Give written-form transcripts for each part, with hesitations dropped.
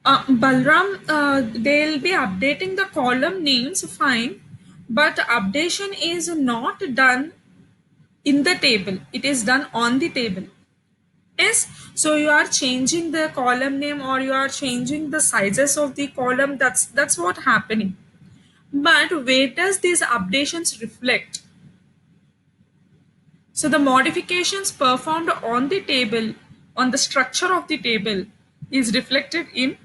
Balram, they'll be updating the column names, fine, but updation is not done in the table. It is done on the table. Yes, so you are changing the column name or you are changing the sizes of the column. That's what happening. But where does these updations reflect? So the modifications performed on the table, on the structure of the table, is reflected in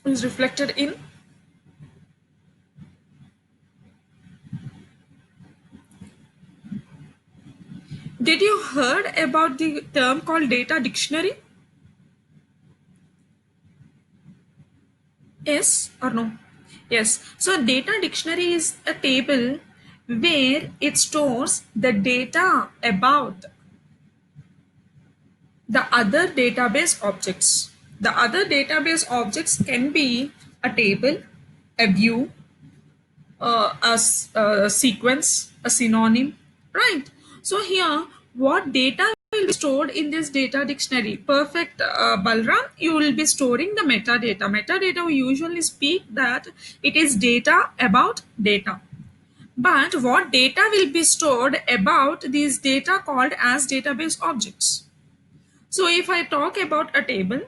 is reflected in. Did you heard about the term called data dictionary? Yes or no? Yes. So data dictionary is a table where it stores the data about the other database objects. The other database objects can be a table, a view, a sequence, a synonym, right? So here, what data will be stored in this data dictionary? Perfect, Balram. You will be storing the metadata. Metadata, we usually speak that it is data about data. But what data will be stored about these data called as database objects? So if I talk about a table,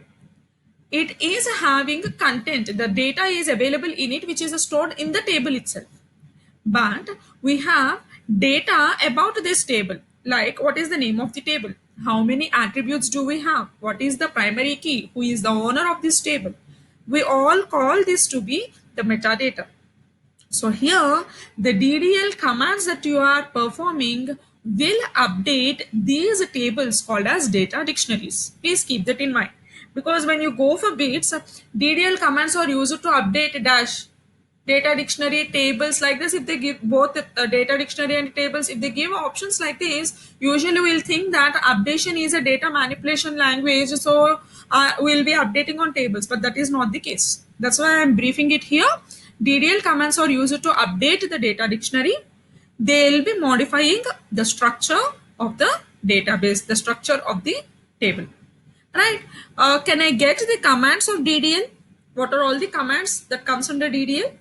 it is having content. The data is available in it, which is stored in the table itself. But we have data about this table, like what is the name of the table, how many attributes do we have, what is the primary key, who is the owner of this table. We all call this to be the metadata. So here the DDL commands that you are performing will update these tables called as data dictionaries. Please keep that in mind, because when you go for bits, DDL commands are used to update dash data dictionary tables like this. If they give both data dictionary and tables, if they give options like this, usually we'll think that updation is a data manipulation language, so we'll be updating on tables, but that is not the case. That's why I'm briefing it here. DDL commands are used to update the data dictionary. They'll be modifying the structure of the database, the structure of the table, right? Can I get the commands of DDL? What are all the commands that comes under DDL?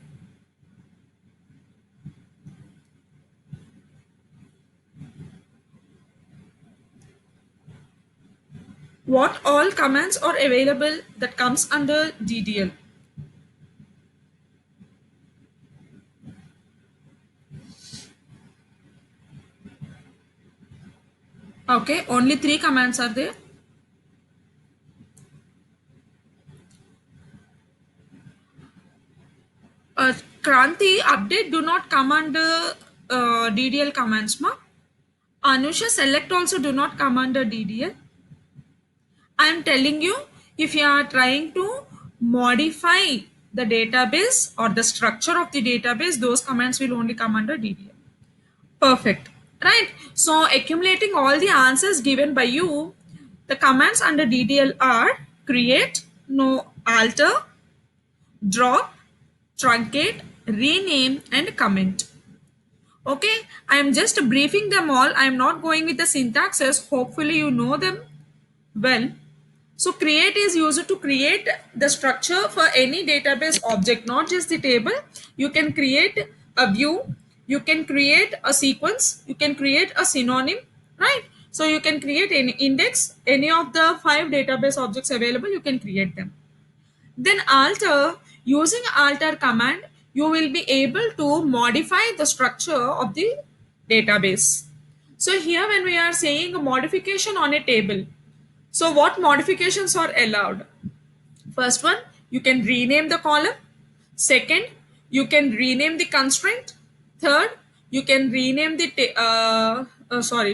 What all commands are available that comes under DDL? Okay, only three commands are there. Kranti, update do not come under DDL commands, ma. Anusha, select also do not come under DDL. I am telling you, if you are trying to modify the database or the structure of the database, those commands will only come under DDL. Perfect. Right. So accumulating all the answers given by you, the commands under DDL are create, no, alter, drop, truncate, rename, and comment. Okay. I am just briefing them all. I am not going with the syntaxes. Hopefully you know them well. So create is used to create the structure for any database object, not just the table. You can create a view, you can create a sequence, you can create a synonym, right? So you can create an index, any of the 5 database objects available, you can create them. Then alter, using alter command, you will be able to modify the structure of the database. So here when we are saying a modification on a table, so what modifications are allowed? First one, you can rename the column. Second, you can rename the constraint. Third, you can rename the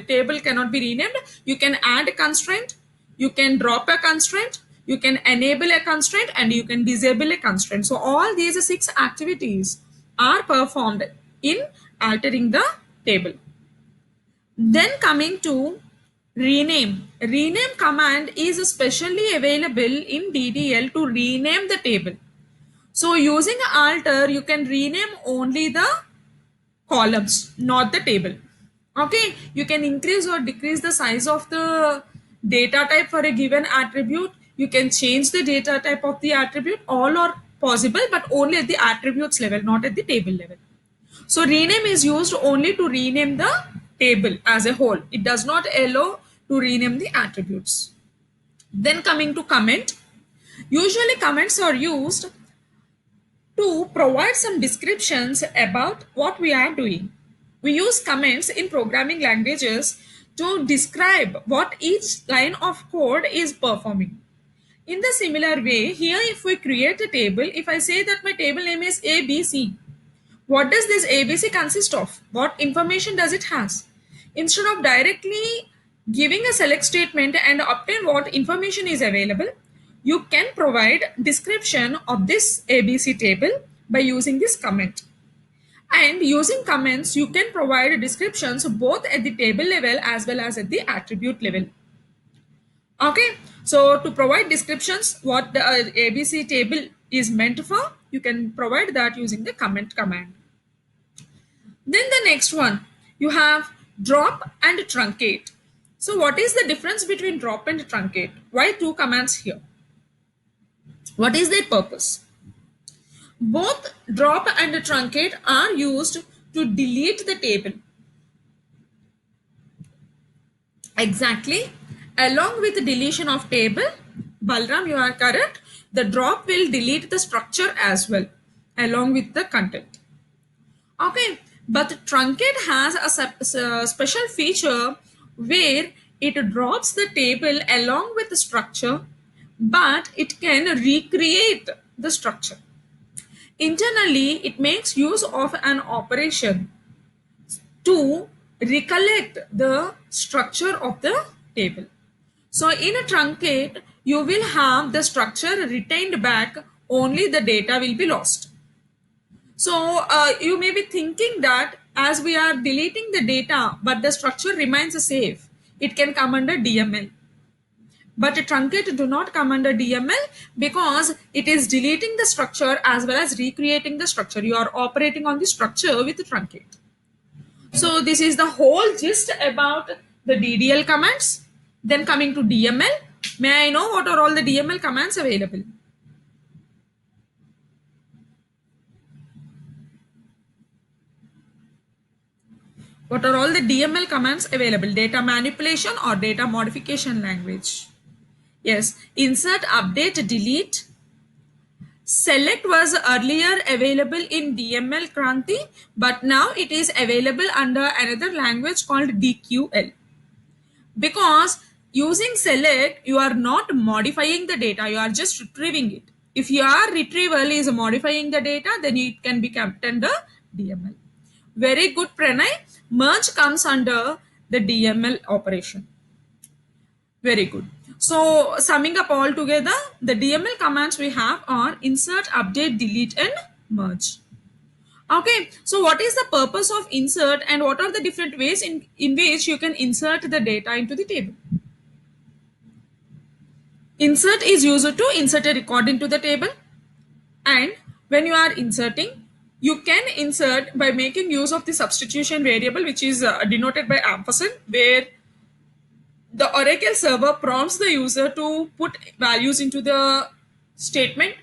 table cannot be renamed. You can add a constraint. You can drop a constraint. You can enable a constraint and you can disable a constraint. So all these 6 activities are performed in altering the table. Then coming to rename. Rename command is specially available in DDL to rename the table. So using alter, you can rename only the columns, not the table. Okay, you can increase or decrease the size of the data type for a given attribute. You can change the data type of the attribute. All are possible, but only at the attributes level, not at the table level. So rename is used only to rename the table as a whole. It does not allow to rename the attributes. Then coming to comment. Usually comments are used to provide some descriptions about what we are doing. We use comments in programming languages to describe what each line of code is performing. In the similar way, here if we create a table, if I say that my table name is ABC, what does this ABC consist of? What information does it has? Instead of directly giving a select statement and obtain what information is available, you can provide description of this ABC table by using this comment. And using comments, you can provide descriptions both at the table level as well as at the attribute level. Okay, so to provide descriptions what the ABC table is meant for, you can provide that using the comment command. Then the next one, you have drop and truncate. So what is the difference between drop and truncate? Why two commands here? What is their purpose? Both drop and truncate are used to delete the table. Exactly. Along with the deletion of table, Balram, you are correct. The drop will delete the structure as well, along with the content. Okay, but truncate has a special feature where it drops the table along with the structure, but it can recreate the structure. Internally, it makes use of an operation to recollect the structure of the table. So in a truncate, you will have the structure retained back, only the data will be lost. So you may be thinking that as we are deleting the data, but the structure remains safe, it can come under DML. But a truncate do not come under DML because it is deleting the structure as well as recreating the structure. You are operating on the structure with the truncate. So this is the whole gist about the DDL commands. Then coming to DML, may I know what are all the DML commands available? What are all the DML commands available? Data manipulation or data modification language? Yes, insert, update, delete. Select was earlier available in DML Kranti, but now it is available under another language called DQL. Because using select, you are not modifying the data, you are just retrieving it. If your retrieval is modifying the data, then it can be kept under DML. Very good, Pranay. Merge comes under the DML operation. Very good. So summing up all together, the DML commands we have are insert, update, delete, and merge. Okay, so what is the purpose of insert and what are the different ways in which you can insert the data into the table? Insert is used to insert a record into the table, and when you are inserting, you can insert by making use of the substitution variable, which is denoted by ampersand, where the Oracle server prompts the user to put values into the statement.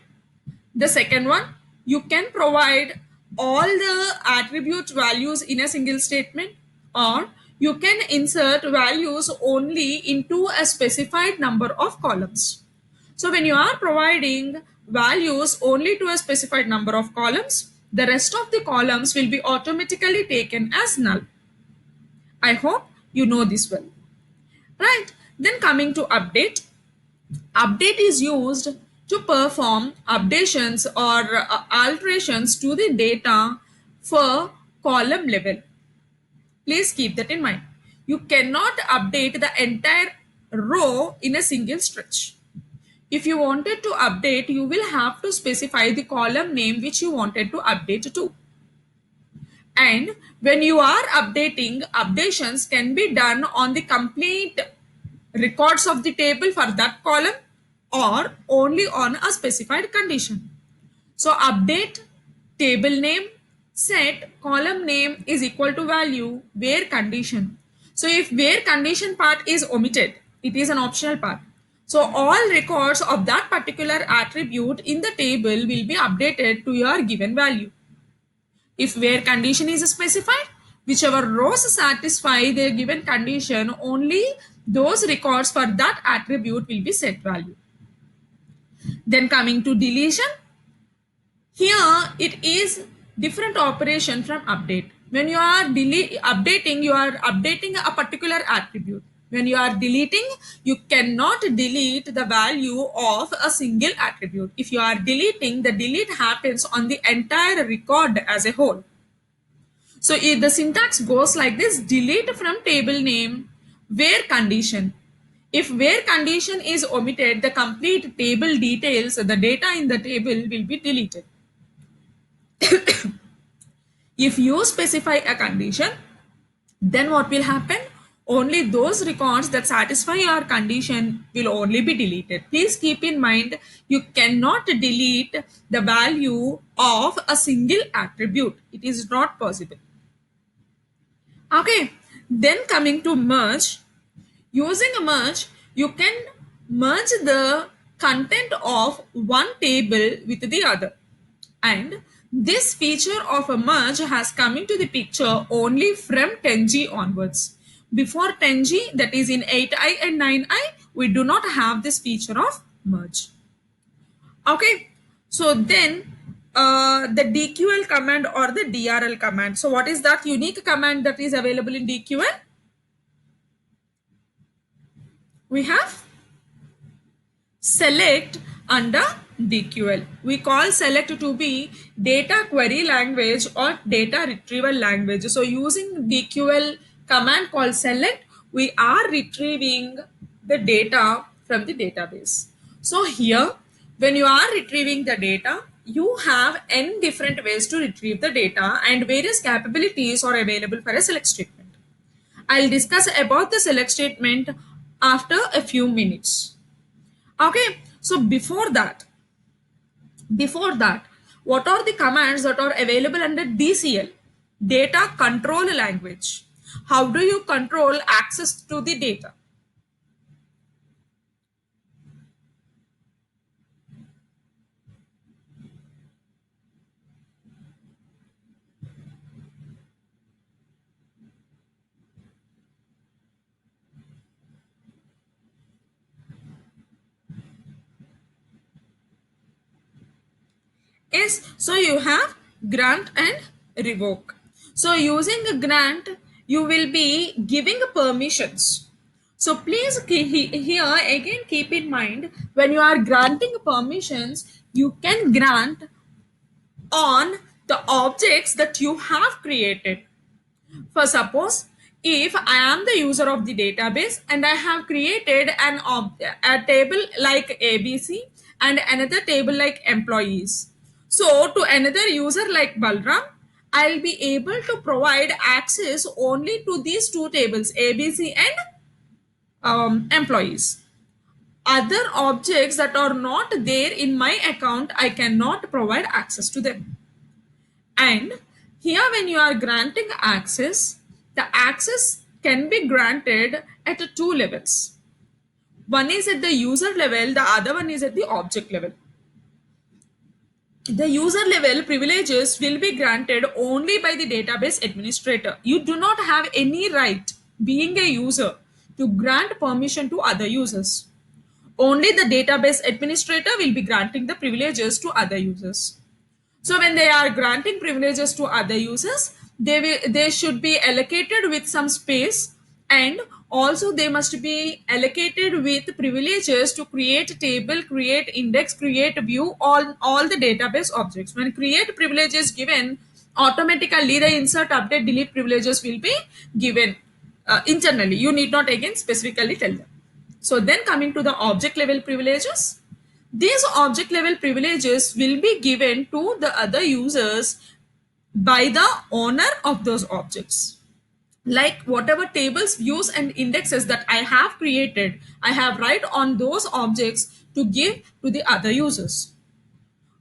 The second one, you can provide all the attribute values in a single statement, or you can insert values only into a specified number of columns. So when you are providing values only to a specified number of columns, the rest of the columns will be automatically taken as null. I hope you know this well. Right. Then coming to update. Update is used to perform updations or alterations to the data for column level. Please keep that in mind. You cannot update the entire row in a single stretch. If you wanted to update, you will have to specify the column name which you wanted to update to. And when you are updating, updations can be done on the complete records of the table for that column or only on a specified condition. So update table name set column name is equal to value where condition. So if where condition part is omitted, It is an optional part. So all records of that particular attribute in the table will be updated to your given value. If where condition is specified, whichever rows satisfy their given condition, only those records for that attribute will be set value. Then coming to deletion, here it is different operation from update. When you are updating, you are updating a particular attribute. When you are deleting, you cannot delete the value of a single attribute. If you are deleting, the delete happens on the entire record as a whole. So if the syntax goes like this: delete from table name where condition. If where condition is omitted, the complete table details, the data in the table will be deleted. If you specify a condition, then what will happen? Only those records that satisfy your condition will only be deleted. Please keep in mind, you cannot delete the value of a single attribute. It is not possible. Okay, then coming to merge. Using a merge, you can merge the content of one table with the other. And this feature of a merge has come into the picture only from 10G onwards. Before 10G, that is in 8i and 9i, we do not have this feature of merge. Okay, so then the DQL command or the DRL command. So what is that unique command that is available in DQL? We have select under DQL. We call select to be data query language or data retrieval language. So using DQL command called select, we are retrieving the data from the database. So here, when you are retrieving the data, you have n different ways to retrieve the data, and various capabilities are available for a select statement. I'll discuss about the select statement after a few minutes. Okay, so before that, what are the commands that are available under DCL? Data control language. How do you control access to the data? Yes, so you have grant and revoke. So using a grant, you will be giving permissions. So please here again keep in mind, when you are granting permissions, you can grant on the objects that you have created. For suppose, if I am the user of the database and I have created a table like ABC and another table like employees. So to another user like Balram, I'll be able to provide access only to these two tables, ABC and employees. Other objects that are not there in my account, I cannot provide access to them. And here, when you are granting access, the access can be granted at two levels. One is at the user level, the other one is at the object level. The user level privileges will be granted only by the database administrator. You do not have any right, being a user, to grant permission to other users. Only the database administrator will be granting the privileges to other users. So when they are granting privileges to other users, they should be allocated with some space, and also they must be allocated with privileges to create table, create index, create view, all the database objects. When create privileges given, automatically the insert, update, delete privileges will be given internally. You need not again specifically tell them. So then coming to the object level privileges, these object level privileges will be given to the other users by the owner of those objects. Like whatever tables, views and indexes that I have created, I have right on those objects to give to the other users.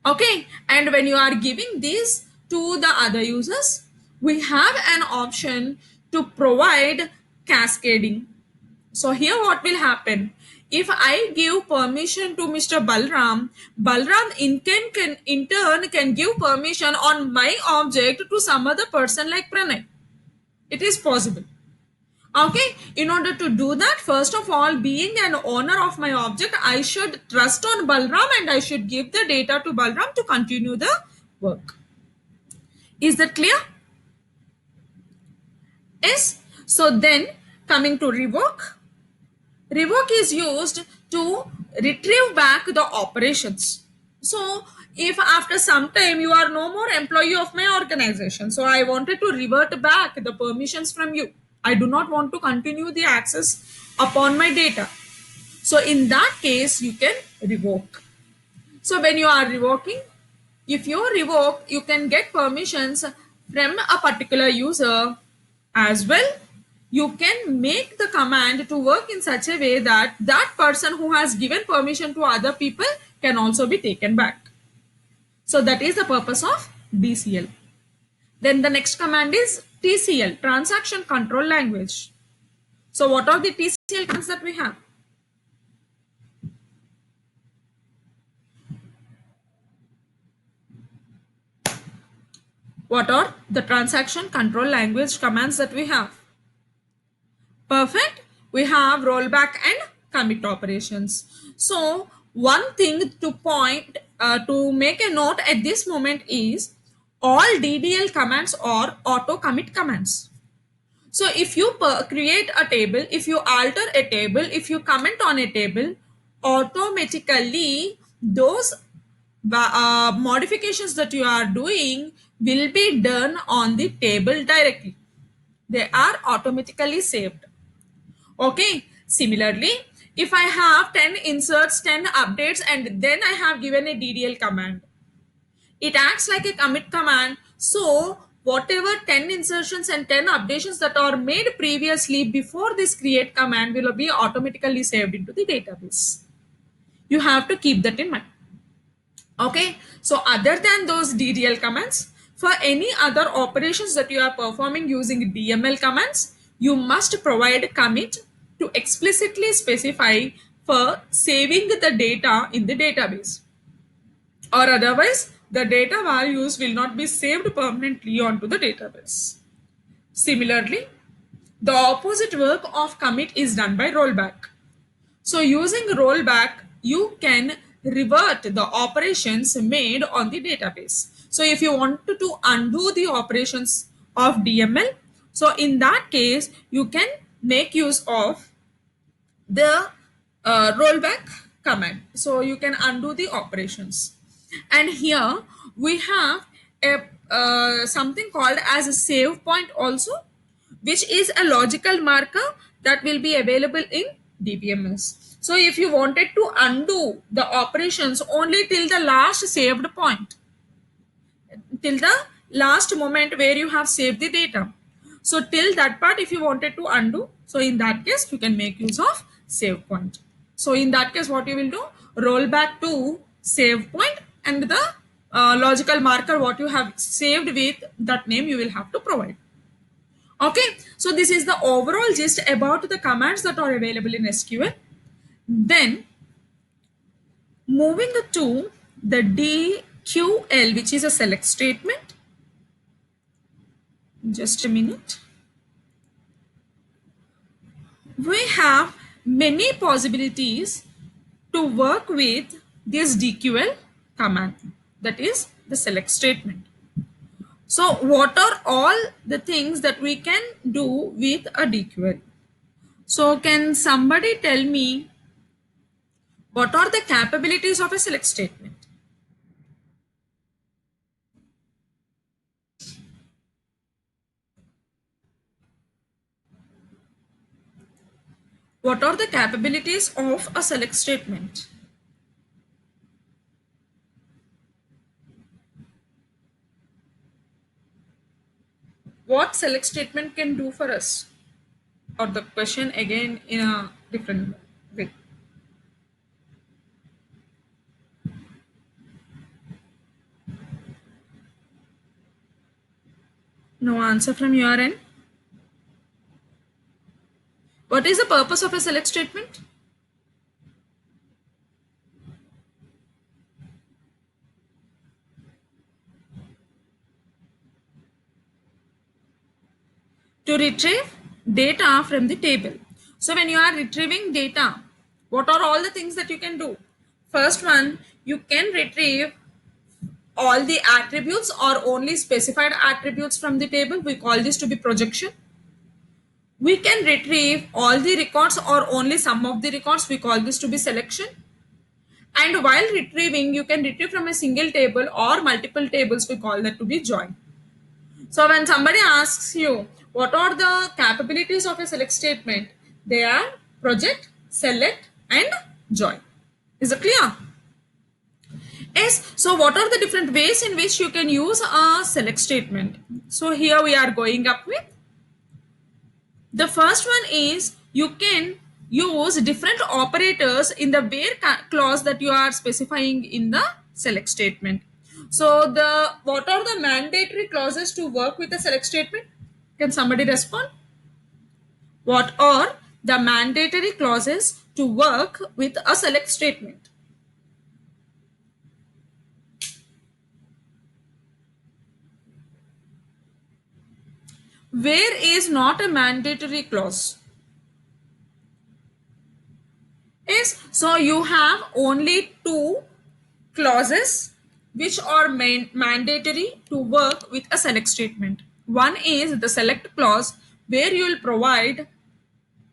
Okay, and when you are giving these to the other users, we have an option to provide cascading. So here what will happen? If I give permission to Mr. Balram, Balram in turn can give permission on my object to some other person like Pranay. It is possible. Okay, in order to do that, first of all, being an owner of my object, I should trust on Balram and I should give the data to Balram to continue the work. Is that clear? Yes. So then coming to revoke. Revoke is used to retrieve back the operations. So if after some time you are no more employee of my organization, so I wanted to revert back the permissions from you. I do not want to continue the access upon my data. So in that case, you can revoke. So when you are revoking, if you revoke, you can get permissions from a particular user as well. You can make the command to work in such a way that that person who has given permission to other people can also be taken back. So that is the purpose of DCL. Then the next command is TCL, Transaction Control Language. So what are the TCL commands that we have? What are the transaction control language commands that we have? Perfect. We have rollback and commit operations. So one thing to point to make a note at this moment is all DDL commands are auto commit commands. So if you create a table, if you alter a table, if you comment on a table, automatically those modifications that you are doing will be done on the table directly. They are automatically saved. Okay. Similarly, if I have 10 inserts, 10 updates, and then I have given a DDL command, it acts like a commit command. So whatever 10 insertions and 10 updations that are made previously before this create command will be automatically saved into the database. You have to keep that in mind. Okay, so other than those DDL commands, for any other operations that you are performing using DML commands, you must provide commit to explicitly specify for saving the data in the database, or otherwise the data values will not be saved permanently onto the database. Similarly, the opposite work of commit is done by rollback. So using rollback, you can revert the operations made on the database. So if you want to undo the operations of DML, so in that case, you can make use of the rollback command. So you can undo the operations. And here we have a something called as a save point also, which is a logical marker that will be available in DBMS. So if you wanted to undo the operations only till the last saved point, till the last moment where you have saved the data. So till that part, if you wanted to undo, so in that case, you can make use of save point. So in that case, what you will do, roll back to save point and the logical marker what you have saved with that name you will have to provide. Okay, so this is the overall gist about the commands that are available in SQL. Then moving to the DQL, which is a select statement. Just a minute. We have many possibilities to work with this DQL command, that is the select statement. So what are all the things that we can do with a DQL? So can somebody tell me what are the capabilities of a select statement? What are the capabilities of a select statement? What select statement can do for us? Or the question again in a different way. No answer from your end? What is the purpose of a select statement? To retrieve data from the table. So when you are retrieving data, what are all the things that you can do? First one, you can retrieve all the attributes or only specified attributes from the table. We call this to be projection. We can retrieve all the records or only some of the records. We call this to be selection. And while retrieving, you can retrieve from a single table or multiple tables. We call that to be join. So when somebody asks you what are the capabilities of a select statement, they are project, select, and join. Is it clear? Yes. So what are the different ways in which you can use a select statement? So here we are going up with the first one is you can use different operators in the where clause that you are specifying in the select statement. So the what are the mandatory clauses to work with the select statement? Can somebody respond? What are the mandatory clauses to work with a select statement? Where is not a mandatory clause? Yes, so you have only two clauses which are mandatory to work with a select statement. One is the select clause where you will provide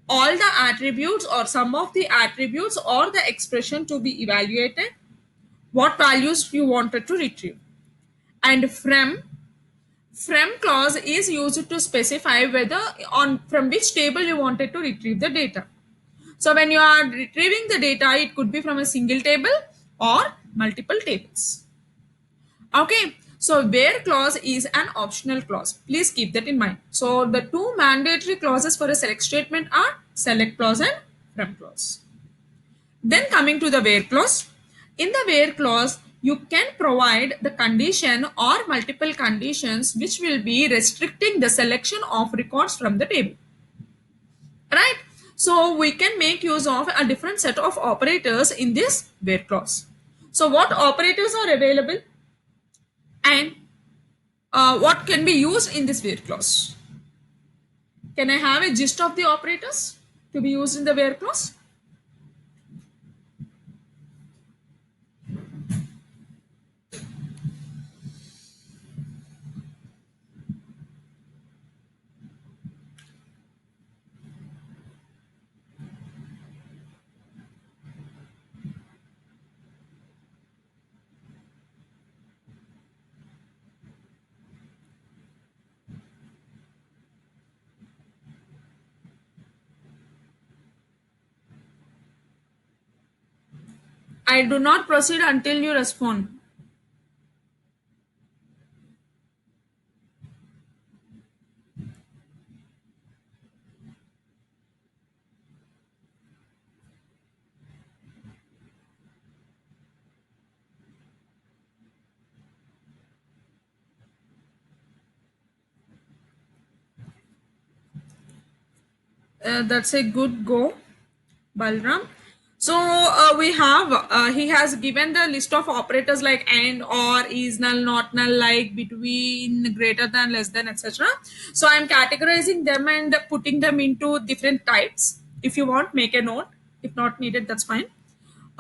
all the attributes or some of the attributes or the expression to be evaluated, what values you wanted to retrieve. And from clause is used to specify whether on from which table you wanted to retrieve the data. So when you are retrieving the data, it could be from a single table or multiple tables. Okay, so where clause is an optional clause. Please keep that in mind. So the two mandatory clauses for a select statement are select clause and from clause. Then coming to the where clause. In the where clause, you can provide the condition or multiple conditions which will be restricting the selection of records from the table. Right? So we can make use of a different set of operators in this where clause. So what operators are available and what can be used in this where clause? Can I have a gist of the operators to be used in the where clause? I do not proceed until you respond. That's a good go, Balram. So we have he has given the list of operators like and, or, is, null, not null, like, between, greater than, less than, etc. So I am categorizing them and putting them into different types. If you want, make a note. If not needed, that's fine.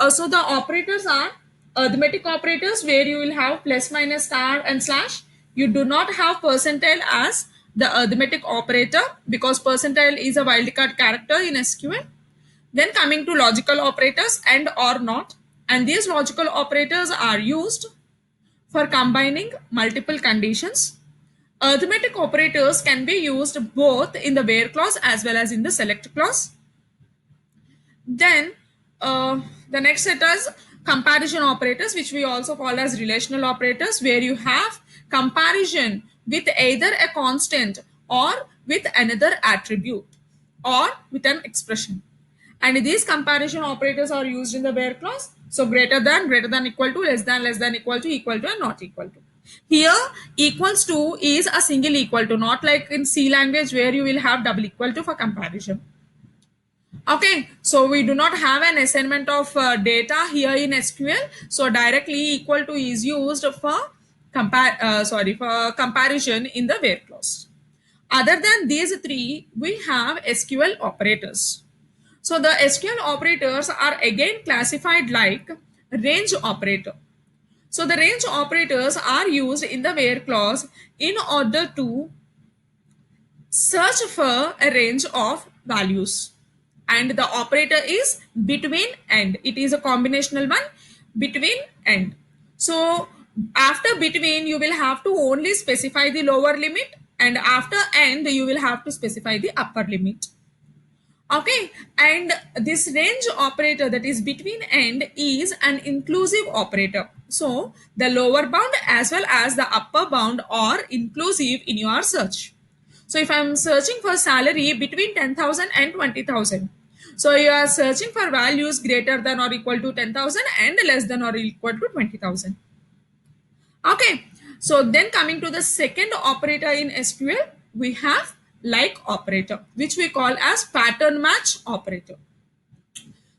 So the operators are arithmetic operators where you will have plus, minus, star, and slash. You do not have percentile as the arithmetic operator because percentile is a wildcard character in SQL. Then coming to logical operators and or not, and these logical operators are used for combining multiple conditions. Arithmetic operators can be used both in the where clause as well as in the select clause. Then the next set is comparison operators, which we also call as relational operators, where you have comparison with either a constant or with another attribute or with an expression. And these comparison operators are used in the where clause. So greater than equal to, less than equal to, and not equal to. Here equals to is a single equal to, not like in C language where you will have double equal to for comparison. Okay, so we do not have an assignment of data here in SQL. So directly equal to is used for for comparison in the where clause. Other than these three, we have SQL operators. So the SQL operators are again classified like range operator. So the range operators are used in the where clause in order to search for a range of values, and the operator is between and. It is a combinational one, between and. So after between you will have to only specify the lower limit, and after and you will have to specify the upper limit. Okay, and this range operator, that is between and, is an inclusive operator. So the lower bound as well as the upper bound are inclusive in your search. So if I'm searching for salary between 10,000 and 20,000, so you are searching for values greater than or equal to 10,000 and less than or equal to 20,000. Okay, so then coming to the second operator in SQL, we have like operator, which we call as pattern match operator.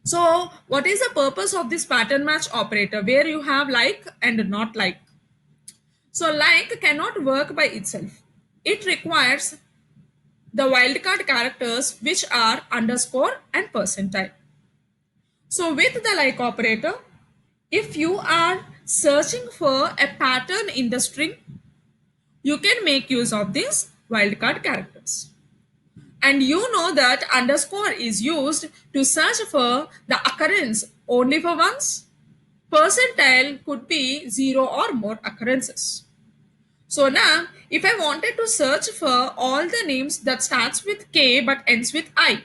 So what is the purpose of this pattern match operator, where you have like and not like? So like cannot work by itself. It requires the wildcard characters, which are underscore and percentile. So with the like operator, if you are searching for a pattern in the string, you can make use of these wildcard characters. And you know that underscore is used to search for the occurrence only for once. Percentile could be 0 or more occurrences. So now, if I wanted to search for all the names that starts with K but ends with I,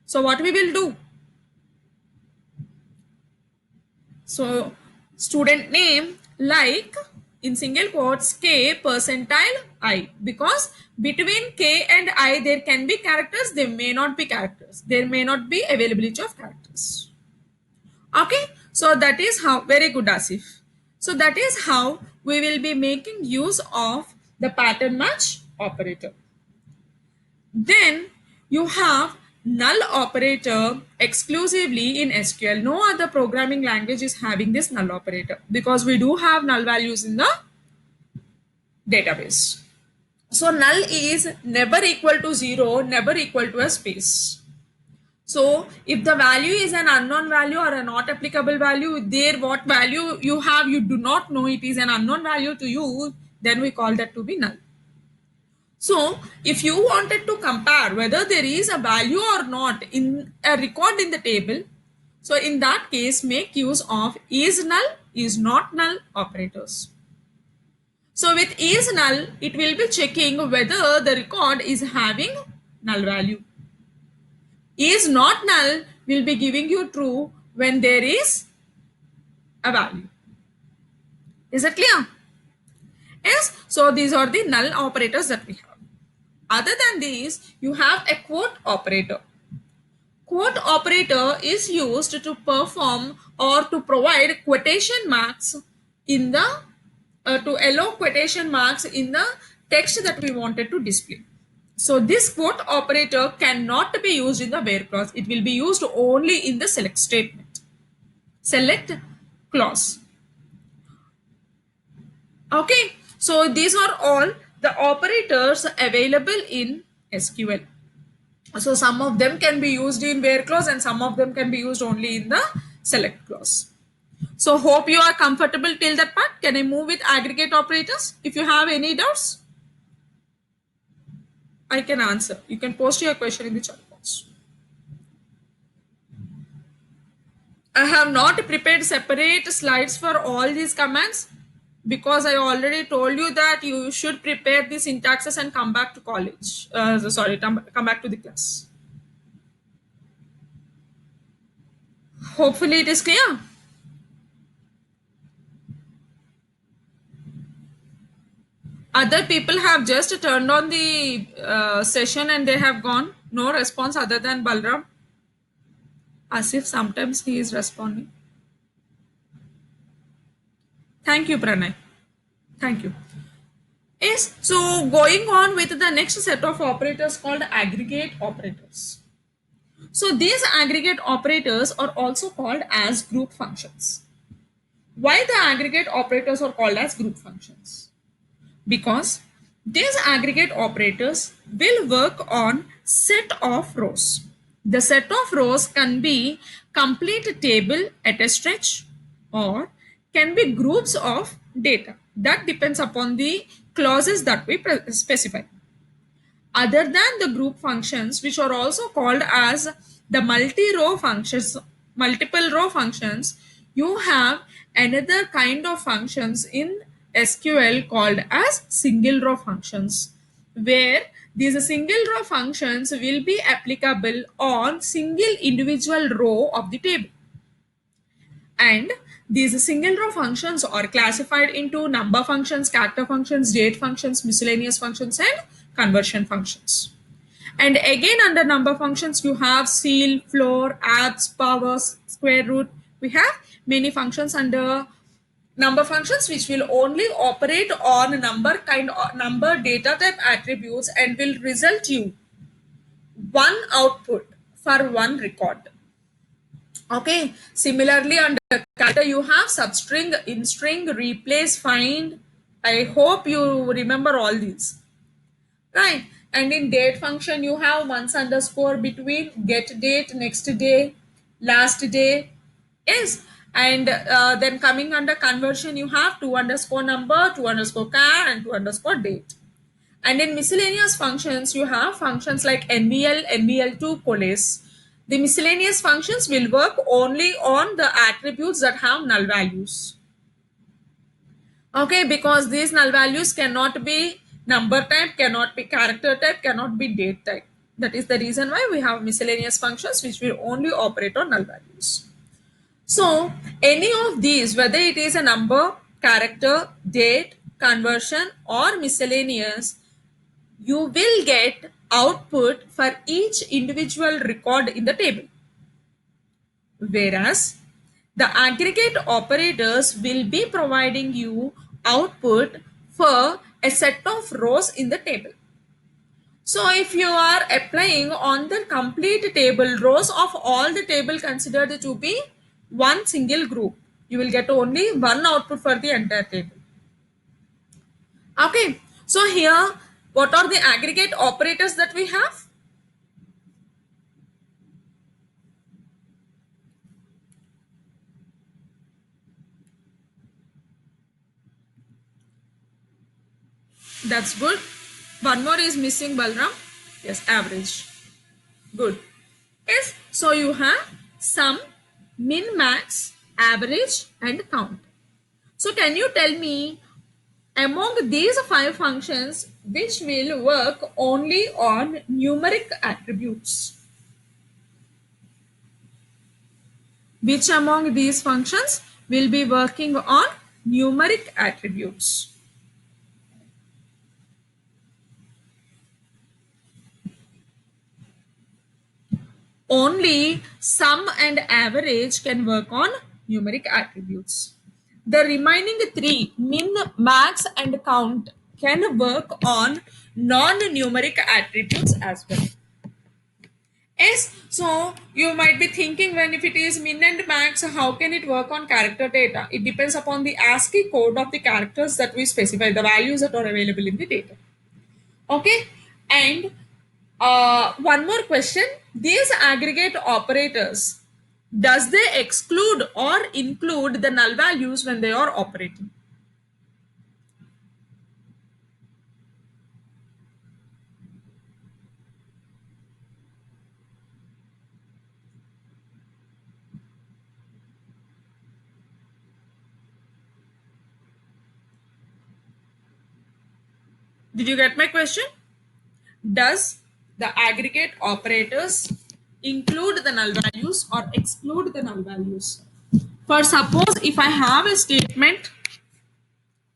so what we will do? So student name like in single quotes K percentile I, because between K and I there can be characters, there may not be characters, there may not be availability of characters. Okay, so that is how, very good Asif. So that is how we will be making use of the pattern match operator. Then you have null operator exclusively in SQL. No other programming language is having this null operator, because we do have null values in the database. So null is never equal to 0, never equal to a space. So if the value is an unknown value or a not applicable value, there what value you have, you do not know, it is an unknown value to you, then we call that to be null. So if you wanted to compare whether there is a value or not in a record in the table, so in that case make use of is null, is not null operators. So with is null, it will be checking whether the record is having null value. Is not null will be giving you true when there is a value. Is it clear? Yes. So these are the null operators that we have. Other than these, you have a quote operator. Quote operator is used to perform or to provide quotation marks in the to allow quotation marks in the text that we wanted to display. So this quote operator cannot be used in the where clause. It will be used only in the select statement. Select clause. Okay, so these are all the operators available in SQL. So some of them can be used in where clause and some of them can be used only in the select clause. So hope you are comfortable till that part. Can I move with aggregate operators? If you have any doubts, I can answer. You can post your question in the chat box. I have not prepared separate slides for all these commands, because I already told you that you should prepare the syntaxes and come back to college. Come back to the class. Hopefully it is clear. Other people have just turned on the session and they have gone. No response other than Balram. As if sometimes he is responding. Thank you, Pranay. Thank you. Yes, so going on with the next set of operators called aggregate operators. So these aggregate operators are also called as group functions. Why the aggregate operators are called as group functions? Because these aggregate operators will work on set of rows. The set of rows can be complete table at a stretch or can be groups of data. That depends upon the clauses that we specify. Other than the group functions, which are also called as the multi-row functions, multiple row functions, you have another kind of functions in SQL called as single row functions, where these single row functions will be applicable on single individual row of the table. And these single row functions are classified into number functions, character functions, date functions, miscellaneous functions, and conversion functions. And again, under number functions, you have ceil, floor, abs, powers, square root. We have many functions under number functions which will only operate on number kind of number data type attributes and will result you one output for one record. Okay, similarly under character you have substring, in-string, replace, find. I hope you remember all these. Right. And in date function, you have months underscore between get date, next day, last day. Yes. And then coming under conversion, you have two underscore number, two underscore char, and two underscore date. And in miscellaneous functions, you have functions like NVL, NVL2, coalesce. The miscellaneous functions will work only on the attributes that have null values. Okay, because these null values cannot be number type, cannot be character type, cannot be date type. That is the reason why we have miscellaneous functions which will only operate on null values. So any of these, whether it is a number, character, date, conversion, or miscellaneous, you will get output for each individual record in the table. Whereas the aggregate operators will be providing you output for a set of rows in the table. So if you are applying on the complete table, rows of all the table considered to be one single group, you will get only one output for the entire table. Okay, so here what are the aggregate operators that we have? That's good. One more is missing, Balram. Yes, average. Good. Yes, so you have sum, min, max, average, and count. So can you tell me among these five functions which will work only on numeric attributes? Which among these functions will be working on numeric attributes? Only sum and average can work on numeric attributes. The remaining three, min, max, and count, can work on non-numeric attributes as well. Yes, so you might be thinking, when if it is min and max, how can it work on character data? It depends upon the ASCII code of the characters that we specify, the values that are available in the data. Okay, and one more question. These aggregate operators, does they exclude or include the null values when they are operating? Did you get my question? Does the aggregate operators include the null values or exclude the null values? For suppose if I have a statement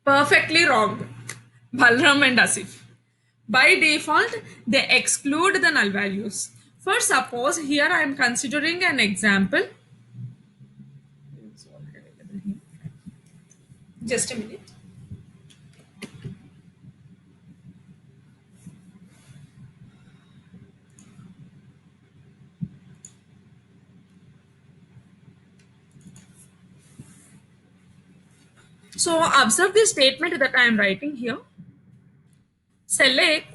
perfectly wrong, Balram and Asif, by default they exclude the null values. For suppose here I am considering an example. Just a minute. So observe the statement that I am writing here. Select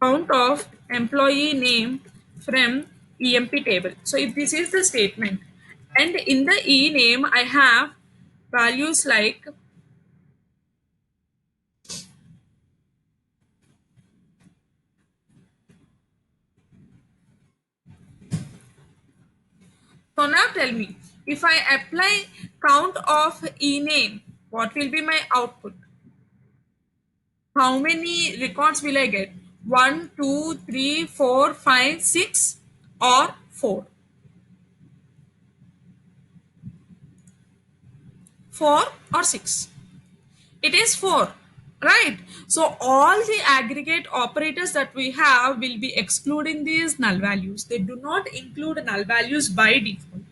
count of employee name from EMP table. So if this is the statement, and in the E name I have values like, so now tell me, if I apply count of E name, what will be my output? How many records will I get? One, 2, 3, 4, 5, 6, or 4? 4 or 6? It is 4, right? So all the aggregate operators that we have will be excluding these null values. They do not include null values by default.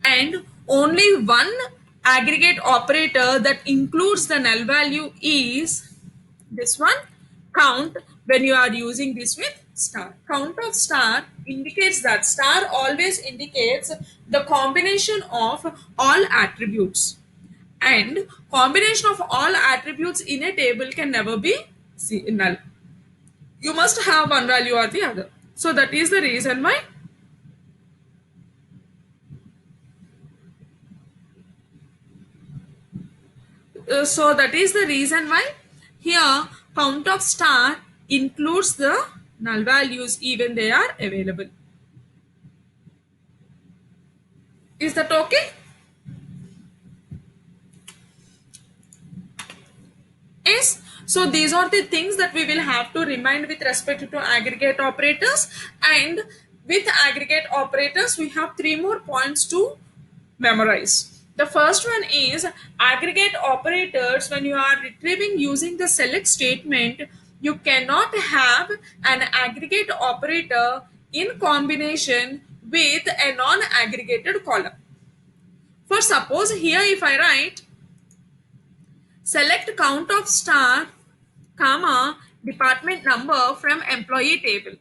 And only one aggregate operator that includes the null value is this one, count, when you are using this with star. Count of star indicates that star always indicates the combination of all attributes, and combination of all attributes in a table can never be null. You must have one value or the other. So that is the reason why here count of star includes the null values even they are available. Is that okay? Yes. So these are the things that we will have to remind with respect to aggregate operators. And with aggregate operators, we have three more points to memorize. The first one is aggregate operators. When you are retrieving using the select statement, you cannot have an aggregate operator in combination with a non-aggregated column. For suppose here if I write select count of star, comma, department number from employee table.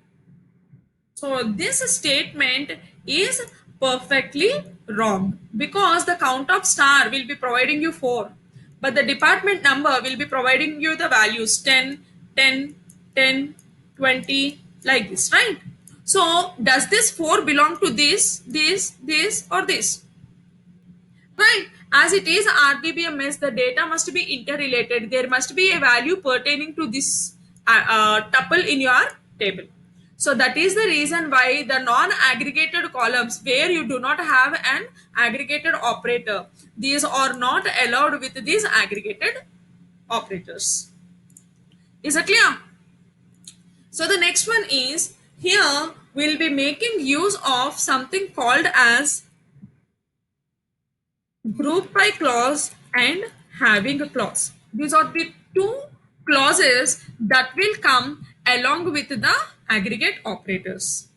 So this statement is perfectly wrong because the count of star will be providing you 4, but the department number will be providing you the values 10, 10, 10, 20, like this, right? So does this 4 belong to this or this? Right. As it is RDBMS, the data must be interrelated. There must be a value pertaining to this tuple in your table. So that is the reason why the non-aggregated columns where you do not have an aggregated operator, these are not allowed with these aggregated operators. Is it clear? So the next one is here we'll be making use of something called as group by clause and having a clause. These are the two clauses that will come along with the aggregate operators.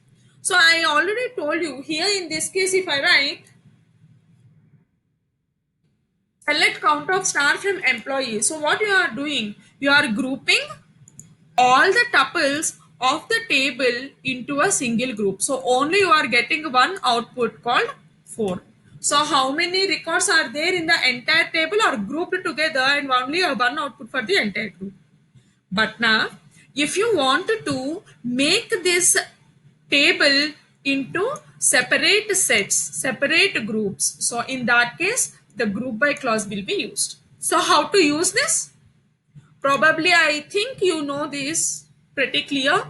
So I already told you here in this case, if I write select count of star from employee. So what you are doing, you are grouping all the tuples of the table into a single group. So only you are getting one output called 4. So how many records are there in the entire table are grouped together and only one output for the entire group. But now if you want to make this table into separate sets, separate groups, so in that case the group by clause will be used. So how to use this? Probably I think you know this pretty clear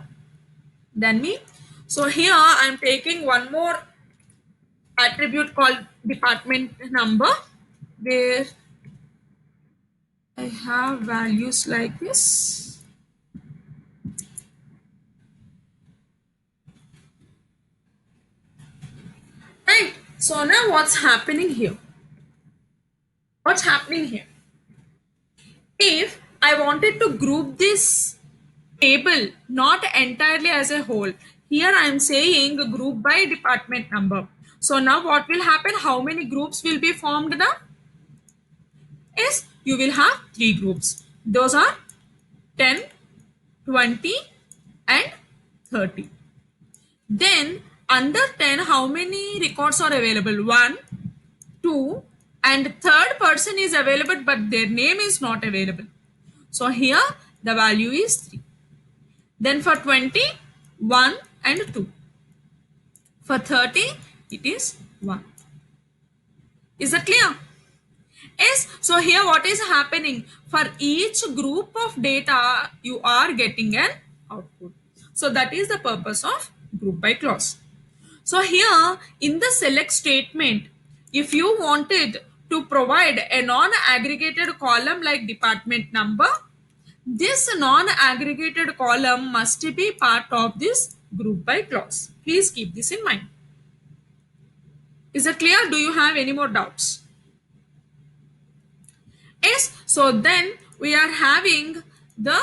than me. So here I'm taking one more attribute called department number where I have values like this. Right. So now what's happening here? What's happening here? If I wanted to group this table not entirely as a whole, here I am saying group by department number. So now what will happen? How many groups will be formed now? Is you will have three groups. Those are 10, 20 and 30. Then under 10, how many records are available? 1, 2, and third person is available but their name is not available. So here the value is 3. Then for 20, 1 and 2. For 30, it is 1. Is that clear? Yes. So here what is happening? For each group of data, you are getting an output. So that is the purpose of group by clause. So here in the select statement, if you wanted to provide a non-aggregated column like department number, this non-aggregated column must be part of this group by clause. Please keep this in mind. Is it clear? Do you have any more doubts? Yes. So then we are having the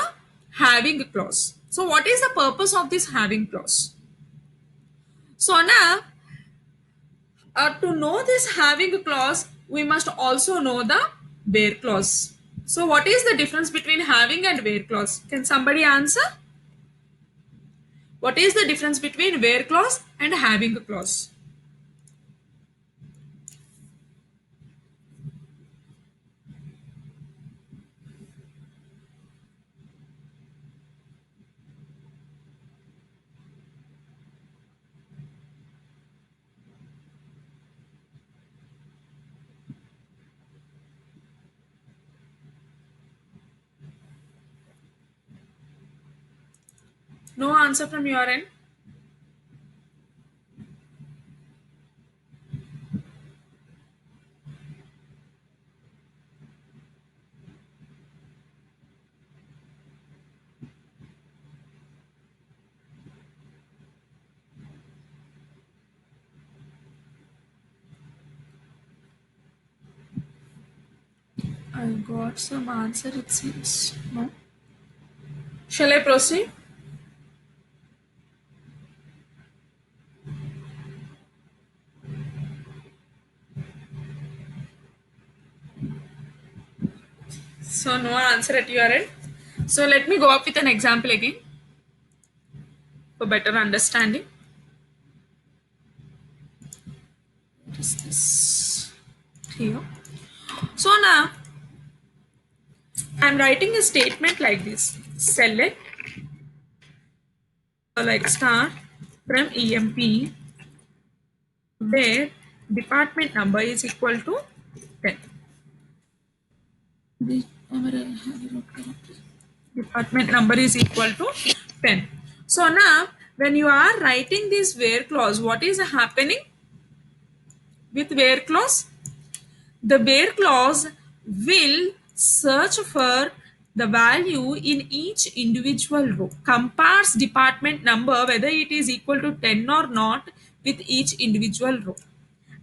having clause. So what is the purpose of this having clause? So now to know this having clause, we must also know the where clause. So what is the difference between having and where clause? Can somebody answer? What is the difference between where clause and having clause? No answer from your end. I got some answer, it seems. No. Shall I proceed? So no answer at your end. So let me go up with an example again for better understanding. What is this? Here. So now I'm writing a statement like this. Select like star from EMP where department number is equal to 10. Department number is equal to 10. So now when you are writing this where clause, what is happening with where clause? The where clause will search for the value in each individual row, compares department number whether it is equal to 10 or not with each individual row.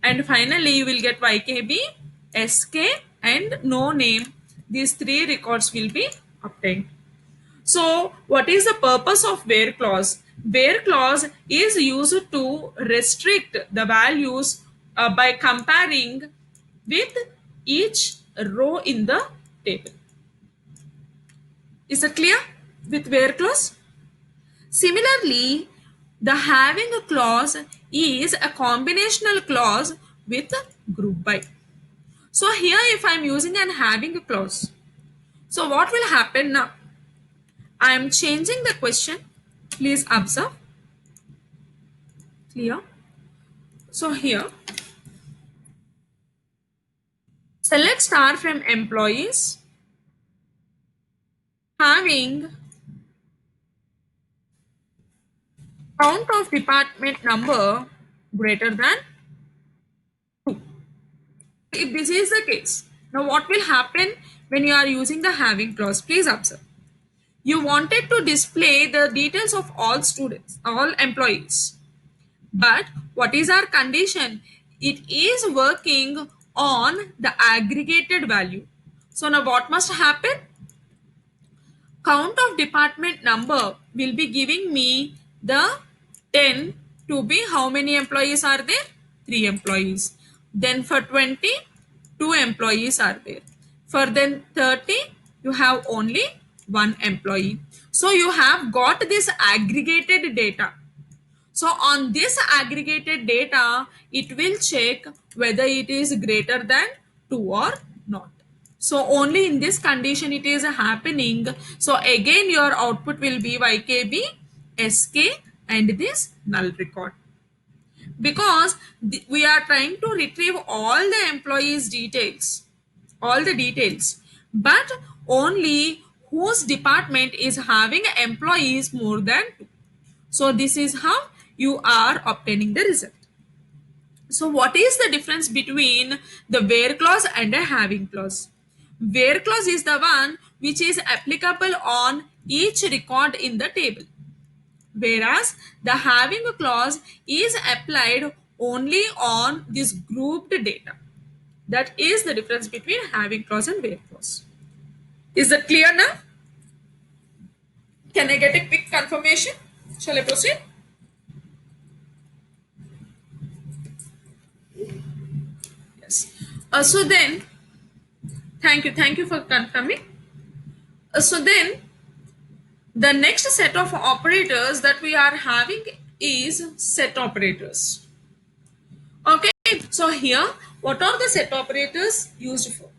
And finally, you will get YKB, SK, and no name. These three records will be obtained. So, what is the purpose of where clause? Where clause is used to restrict the values by comparing with each row in the table. Is it clear with where clause? Similarly, the having a clause is a combinational clause with group by. So here if I am using an having a clause, so what will happen now? I am changing the question. Please observe. Clear? So here, select star from employees having count of department number greater than 2. If this is the case, now what will happen when you are using the having clause? Please observe. You wanted to display the details of all students, all employees. But what is our condition? It is working on the aggregated value. So now what must happen? Count of department number will be giving me the 10 to be how many employees are there? 3 employees. Then for 20, 2 employees are there. For then 30, you have only 1 employee. So you have got this aggregated data. So on this aggregated data, it will check whether it is greater than true or not. So only in this condition it is happening. So again your output will be YKB, SK and this null record, because we are trying to retrieve all the employees details, all the details, but only whose department is having employees more than two. So this is how you are obtaining the result. So what is the difference between the where clause and a having clause? Where clause is the one which is applicable on each record in the table, whereas the having clause is applied only on this grouped data. That is the difference between having clause and where clause. Is that clear now? Can I get a quick confirmation? Shall I proceed? Yes. So then, thank you for confirming. So then, the next set of operators that we are having is set operators. Okay, so here, what are the set operators used for?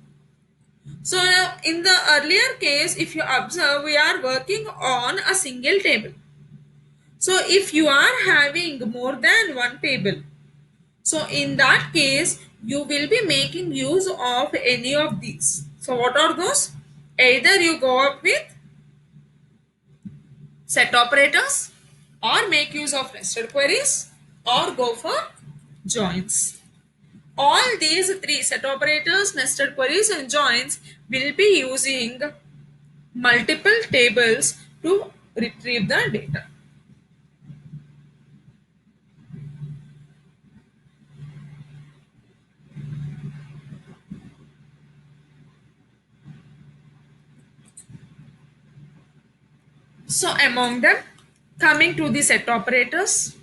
So in the earlier case, if you observe, we are working on a single table. So if you are having more than one table, so in that case, you will be making use of any of these. So what are those? Either you go up with set operators, or make use of nested queries, or go for joins. All these three, set operators, nested queries and joins, will be using multiple tables to retrieve the data. So among them, coming to the set operators,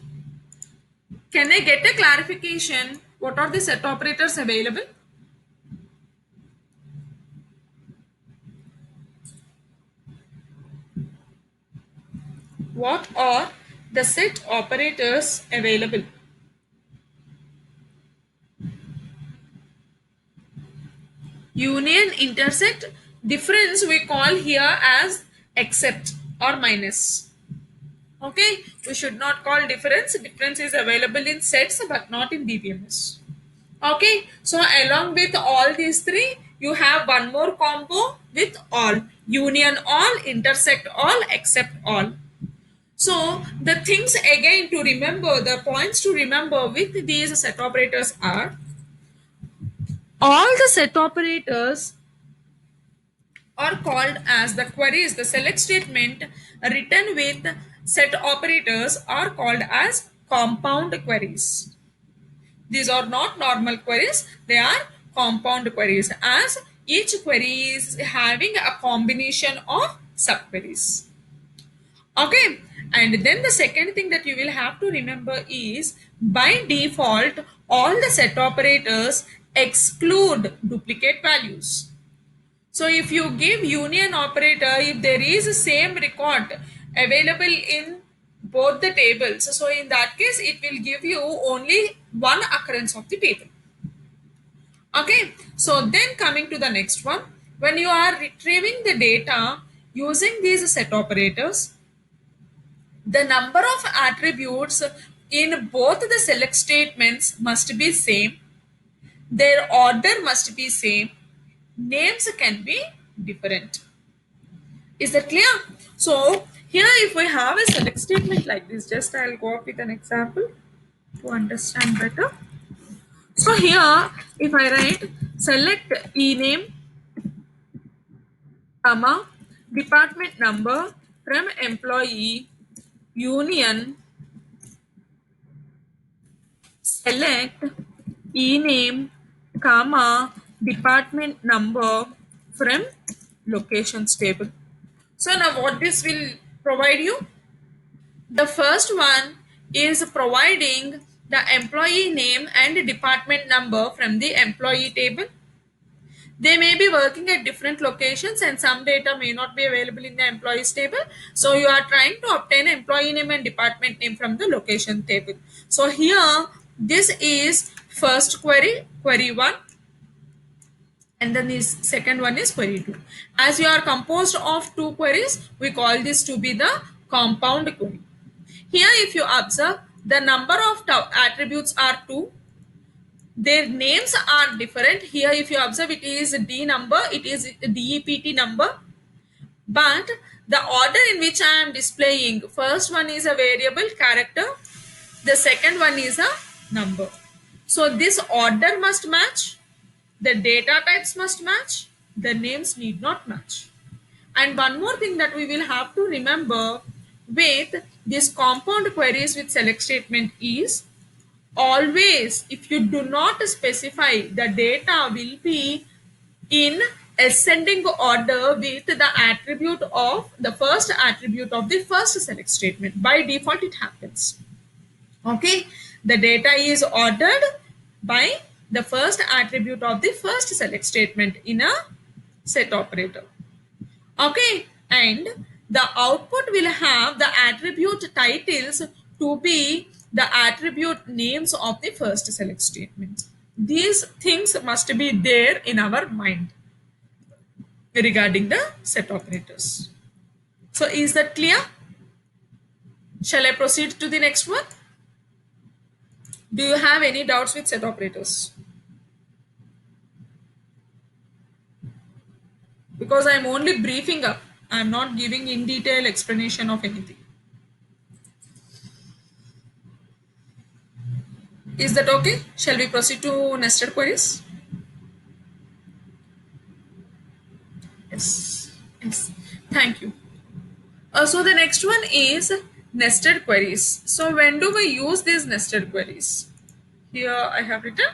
can I get a clarification? What are the set operators available? What are the set operators available? Union, intersect, difference we call here as except or minus. Okay, we should not call difference. Difference is available in sets but not in DBMS. Okay, so along with all these three, you have one more combo with all: union all, intersect all, except all. So the things again to remember, the points to remember with these set operators are: all the set operators are called as the queries. The select statement written with set operators are called as compound queries. These are not normal queries, they are compound queries, as each query is having a combination of subqueries. Okay, and then the second thing that you will have to remember is, by default, all the set operators exclude duplicate values. So if you give union operator, if there is a same record available in both the tables, so in that case it will give you only one occurrence of the table. Okay, so then coming to the next one, when you are retrieving the data using these set operators, the number of attributes in both the select statements must be same, their order must be same, names can be different. Is that clear? So here if we have a select statement like this, just I'll go up with an example to understand better. So here if I write select ename, comma, department number from employee, union, select ename, comma, department number from locations table. So now what this will provide you? The first one is providing the employee name and department number from the employee table. They may be working at different locations and some data may not be available in the employees table. So you are trying to obtain employee name and department name from the location table. So here this is first query, query 1. and then this second one is query 2. As you are composed of two queries, we call this to be the compound query. Here if you observe, the number of attributes are 2. Their names are different. Here if you observe, it is D number, it is DEPT number, but the order in which I am displaying, first one is a variable character, the second one is a number. So this order must match, the data types must match, the names need not match. And one more thing that we will have to remember with these compound queries with select statement is, always if you do not specify, the data will be in ascending order with the attribute of the first attribute of the first select statement. By default it happens. Okay, the data is ordered by the first attribute of the first select statement in a set operator. Okay, and the output will have the attribute titles to be the attribute names of the first select statement. These things must be there in our mind regarding the set operators. So is that clear? Shall I proceed to the next one? Do you have any doubts with set operators? Because I'm only briefing up. I'm not giving in detail explanation of anything. Is that okay? Shall we proceed to nested queries? Yes. Yes. Thank you. So the next one is nested queries. So when do we use these nested queries? Here I have written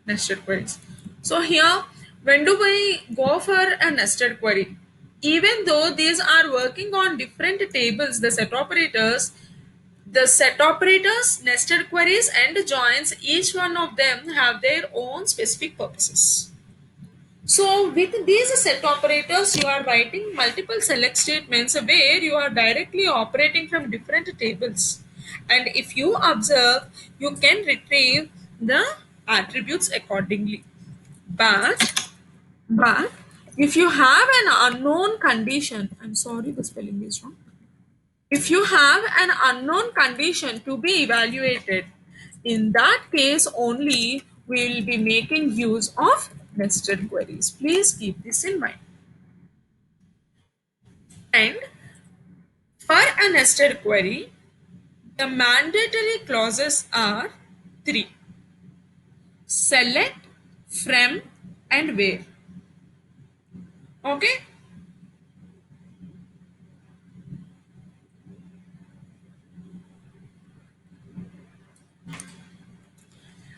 nested queries. So here, when do we go for a nested query? Even though these are working on different tables, the set operators, nested queries and joins, each one of them have their own specific purposes. So with these set operators, you are writing multiple select statements where you are directly operating from different tables. And if you observe, you can retrieve the attributes accordingly. But if you have an unknown condition, I'm sorry, the spelling is wrong. If you have an unknown condition to be evaluated, in that case only we will be making use of nested queries. Please keep this in mind. And for a nested query, the mandatory clauses are three: select, from, and where. Okay?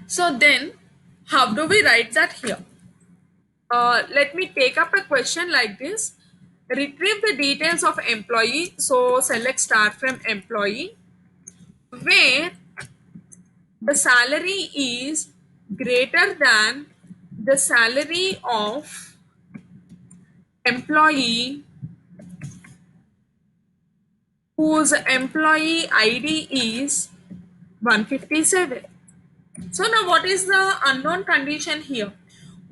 So then, how do we write that here? Let me take up a question like this. Retrieve the details of employee. So select star from employee, where the salary is greater than the salary of employee whose employee ID is 157. So now what is the unknown condition here?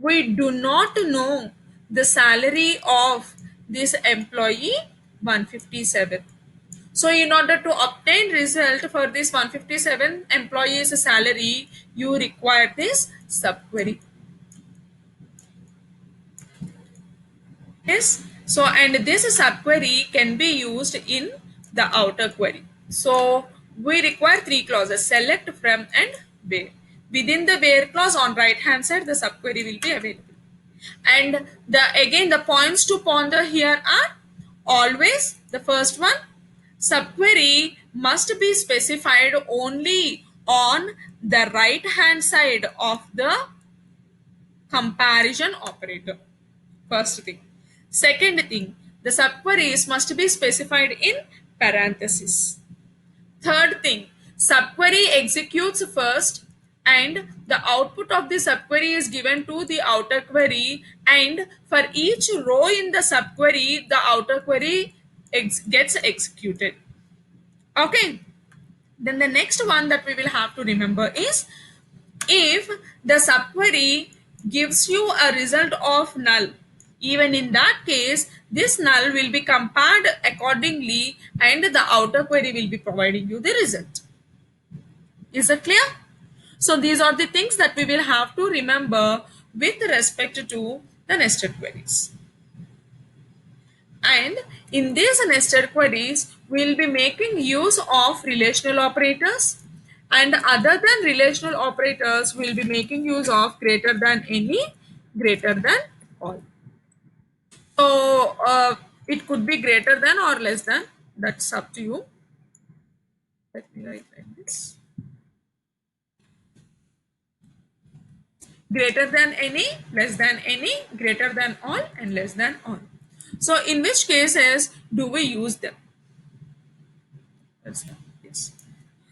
We do not know the salary of this employee 157. So in order to obtain result for this 157 employees salary, you require this subquery. Yes. So and this subquery can be used in the outer query. So we require three clauses: select, from, and where. Within the where clause on right hand side, the subquery will be available. And the points to ponder here are, always the first one, subquery must be specified only on the right hand side of the comparison operator. First thing. Second thing, the subqueries must be specified in parentheses. Third thing, subquery executes first and the output of the subquery is given to the outer query, and for each row in the subquery, the outer query gets executed. Okay. Then the next one that we will have to remember is, if the subquery gives you a result of null. Even in that case, this null will be compared accordingly and the outer query will be providing you the result. Is that clear? So these are the things that we will have to remember with respect to the nested queries. And in these nested queries, we'll be making use of relational operators, and other than relational operators, we'll be making use of greater than any, greater than all. So it could be greater than or less than, that's up to you. Let me write like this. Greater than any, less than any, greater than all, and less than all. So in which cases do we use them? Yes.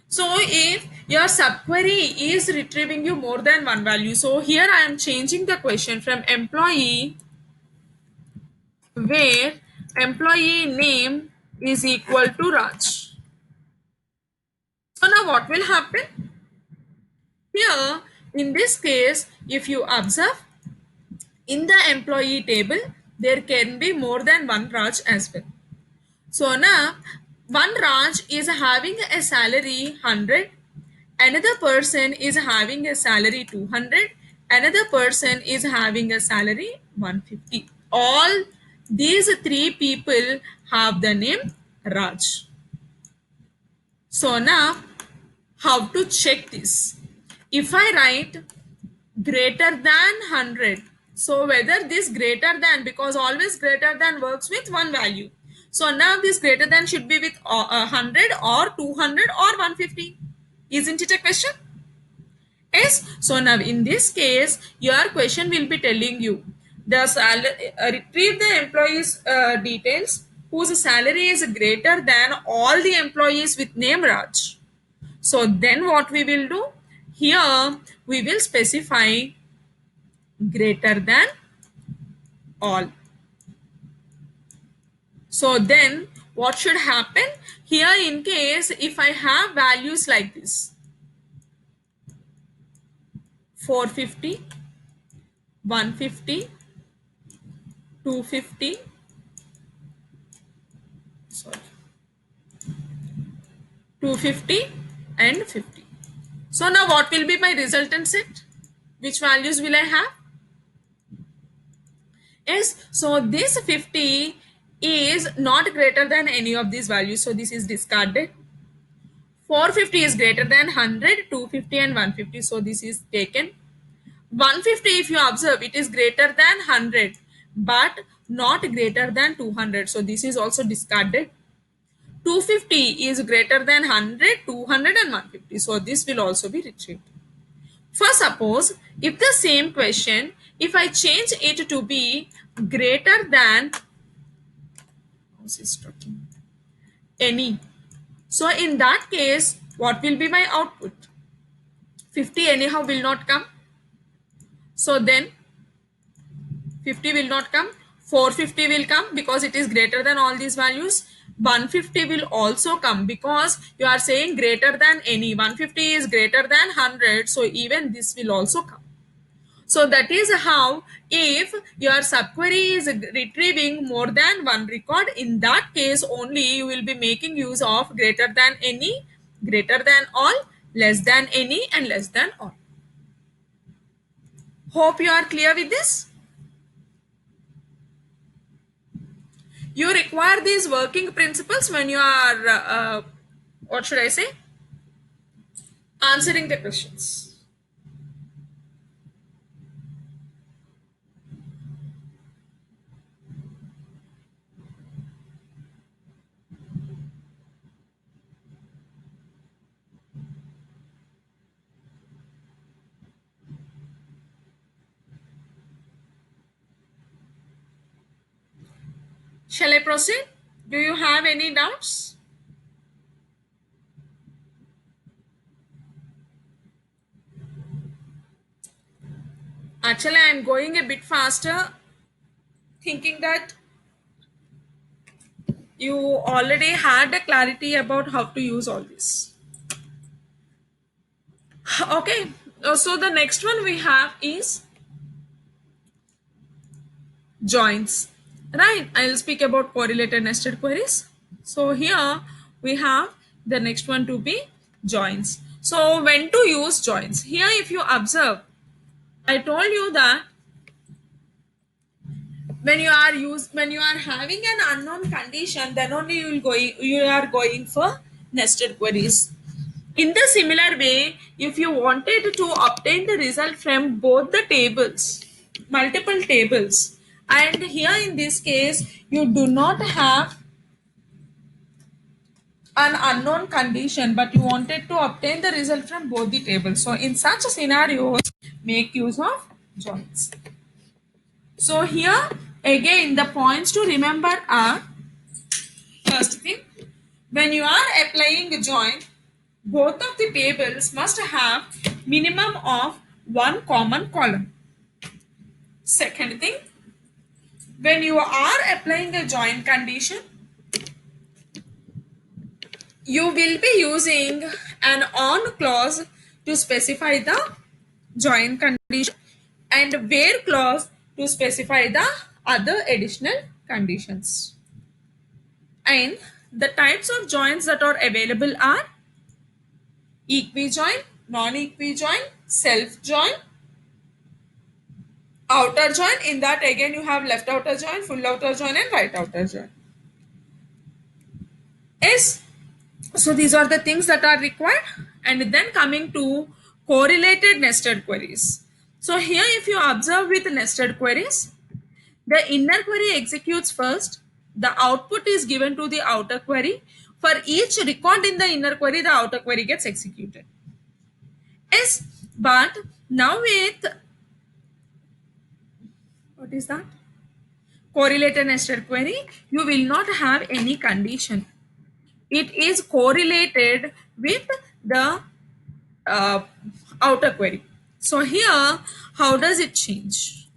So if your subquery is retrieving you more than one value, so here I am changing the question from employee where employee name is equal to Raj. So now what will happen? Here in this case, if you observe in the employee table, there can be more than one Raj as well. So now one Raj is having a salary 100, another person is having a salary 200, another person is having a salary 150. All these three people have the name Raj. So now how to check this? If I write greater than 100, so whether this greater than, because always greater than works with one value, so now this greater than should be with 100 or 200 or 150. Isn't it a question? Yes. So now in this case, your question will be telling you the salary, retrieve the employees details whose salary is greater than all the employees with name Raj. So then what we will do? Here we will specify greater than all. So then what should happen? Here in case if I have values like this, 450, 150, 250, sorry, 250 and 50. So now what will be my resultant set? Which values will I have? Yes, so this 50 is not greater than any of these values. So this is discarded. 450 is greater than 100, 250 and 150. So this is taken. 150, if you observe, it is greater than 100 but not greater than 200. So this is also discarded. 250 is greater than 100, 200 and 150. So this will also be retrieved. For suppose, if the same question, if I change it to be greater than any, so in that case, what will be my output? 50 anyhow will not come. So then 50 will not come. 450 will come because it is greater than all these values. 150 will also come because you are saying greater than any. 150 is greater than 100. So even this will also come. So that is how if your subquery is retrieving more than one record, in that case only you will be making use of greater than any, greater than all, less than any and less than all. Hope you are clear with this. You require these working principles when you are, what should I say, answering the questions. Shall I proceed? Do you have any doubts? Actually, I am going a bit faster, thinking that you already had a clarity about how to use all this. Okay, so the next one we have is joins, right? I'll speak about correlated nested queries. So here we have the next one to be joins. So when to use joins? Here if you observe, I told you that when you are having an unknown condition, then only you are going for nested queries. In the similar way, if you wanted to obtain the result from both the tables, multiple tables, and here in this case you do not have an unknown condition but you wanted to obtain the result from both the tables, so in such a scenario make use of joins. So here again the points to remember are: first thing, when you are applying a join, both of the tables must have minimum of one common column. Second thing, when you are applying a join condition, you will be using an on clause to specify the join condition and where clause to specify the other additional conditions. And the types of joins that are available are equijoin, non-equijoin, self-join, outer join. In that again you have left outer join, full outer join and right outer join. Yes. So these are the things that are required. And then coming to correlated nested queries. So here if you observe with nested queries, the inner query executes first, the output is given to the outer query. For each record in the inner query, the outer query gets executed. Yes, but now with what is that? Correlated nested query, you will not have any condition. It is correlated with the uh, outer query. So here, how does it change?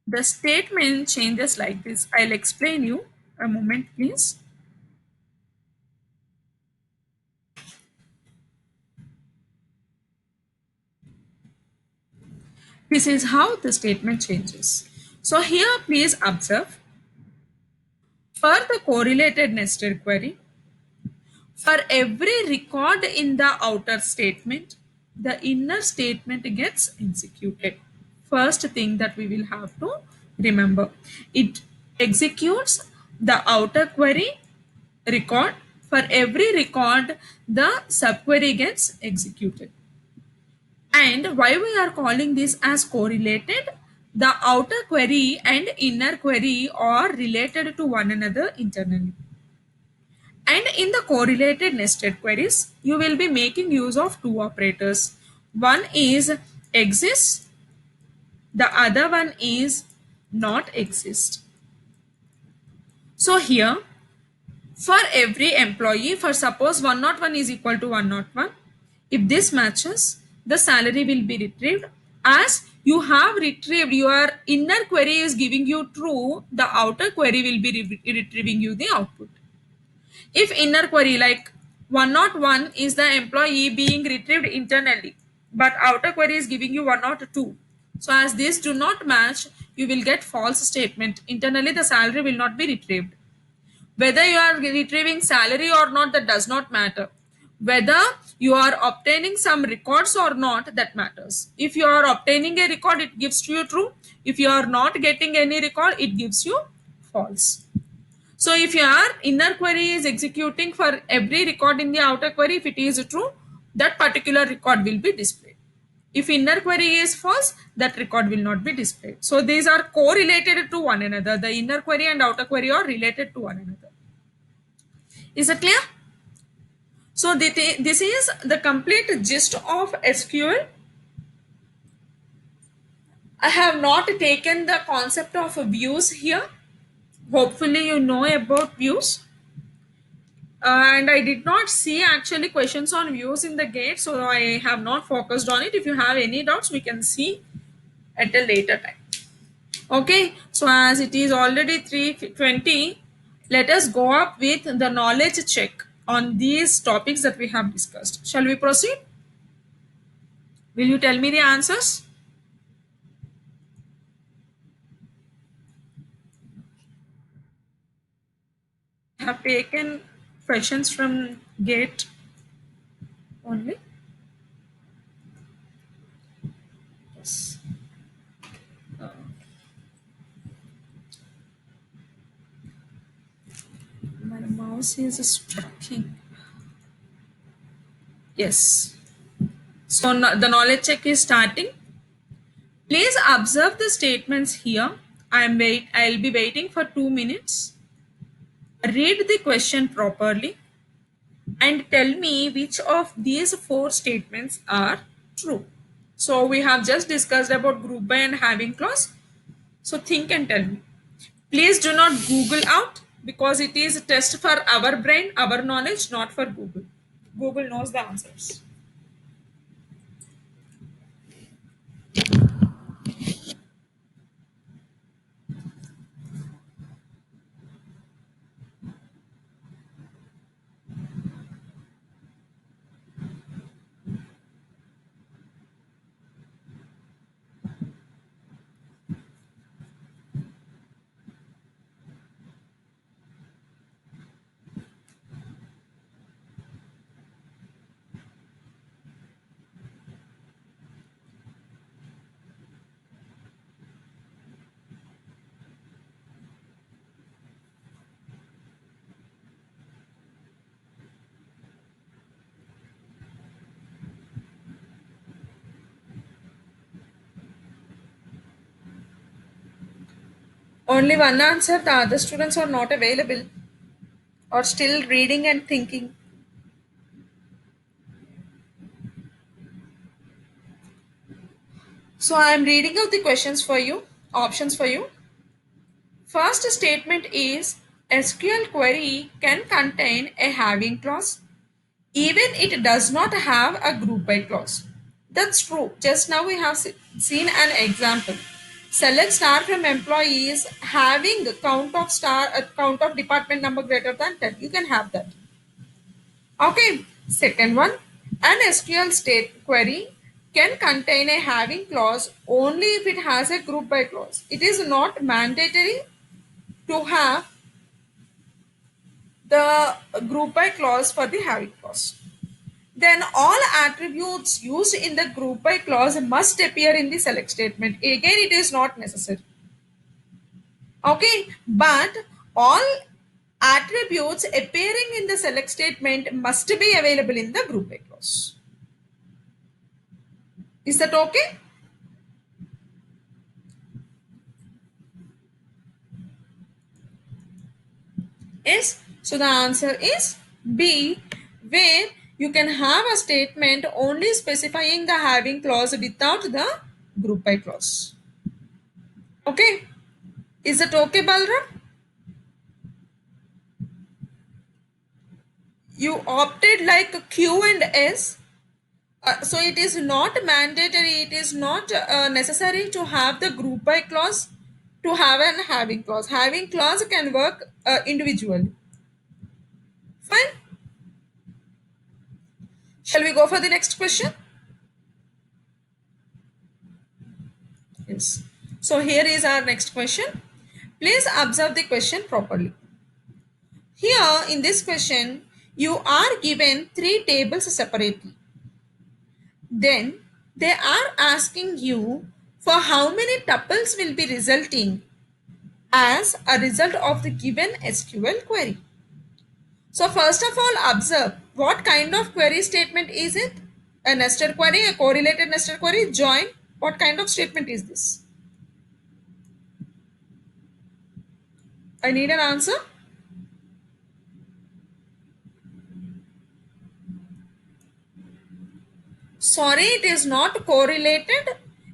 The statement changes like this. I'll explain you. A moment, please. This is how the statement changes. So here, please observe. For the correlated nested query, for every record in the outer statement, the inner statement gets executed. First thing that we will have to remember, it executes the outer query record. For every record, the subquery gets executed. And why we are calling this as correlated? The outer query and inner query are related to one another internally. And in the correlated nested queries, you will be making use of two operators. One is exist, the other one is not exist. So here, for every employee, for suppose 101 is equal to 101, if this matches, the salary will be retrieved. As you have retrieved, your inner query is giving you true, the outer query will be retrieving you the output. If inner query like 101 is the employee being retrieved internally, but outer query is giving you 102. So as these do not match, you will get false statement. Internally, the salary will not be retrieved. Whether you are retrieving salary or not, that does not matter. Whether you are obtaining some records or not, that matters. If you are obtaining a record, it gives you true. If you are not getting any record, it gives you false. So if your inner query is executing for every record in the outer query, if it is true, that particular record will be displayed. If inner query is false, that record will not be displayed. So these are correlated to one another. The inner query and outer query are related to one another. Is it clear? So this is the complete gist of SQL. I have not taken the concept of views here. Hopefully you know about views. And I did not see actually questions on views in the gate, so I have not focused on it. If you have any doubts, we can see at a later time. Okay, so as it is already 3:20, let us go up with the knowledge check on these topics that we have discussed. Shall we proceed? Will you tell me the answers? have taken questions from GATE only. Yes. Uh, my mouse is striking. Yes. So the knowledge check is starting. Please observe the statements here. I'll be waiting for 2 minutes. Read the question properly and tell me which of these four statements are true. So we have just discussed about group by and having clause. So think and tell me. Please do not Google out because it is a test for our brain, our knowledge, not for Google. Google knows the answers. Only one answer, the other students are not available or still reading and thinking. So I am reading out the questions for you, options for you. First statement is SQL query can contain a having clause even it does not have a group by clause. That's true. Just now we have seen an example. Select star from employees having count of department number greater than 10. You can have that. Okay. Second one, an SQL state query can contain a having clause only if it has a group by clause. It is not mandatory to have the group by clause for the having clause. Then all attributes used in the group by clause must appear in the select statement. Again, it is not necessary. Okay, but all attributes appearing in the select statement must be available in the group by clause. Is that okay? Yes. So the answer is B, where you can have a statement only specifying the having clause without the group by clause. Okay. Is it okay, Balram? You opted like Q and S. So it is not mandatory, it is not necessary to have the group by clause to have an having clause. Having clause can work individually. Fine. Shall we go for the next question? Yes. So here is our next question. Please observe the question properly. Here in this question, you are given three tables separately. Then they are asking you for how many tuples will be resulting as a result of the given SQL query. So first of all, observe what kind of query statement is it? A nested query, a correlated nested query, join. What kind of statement is this? I need an answer. Sorry, it is not correlated.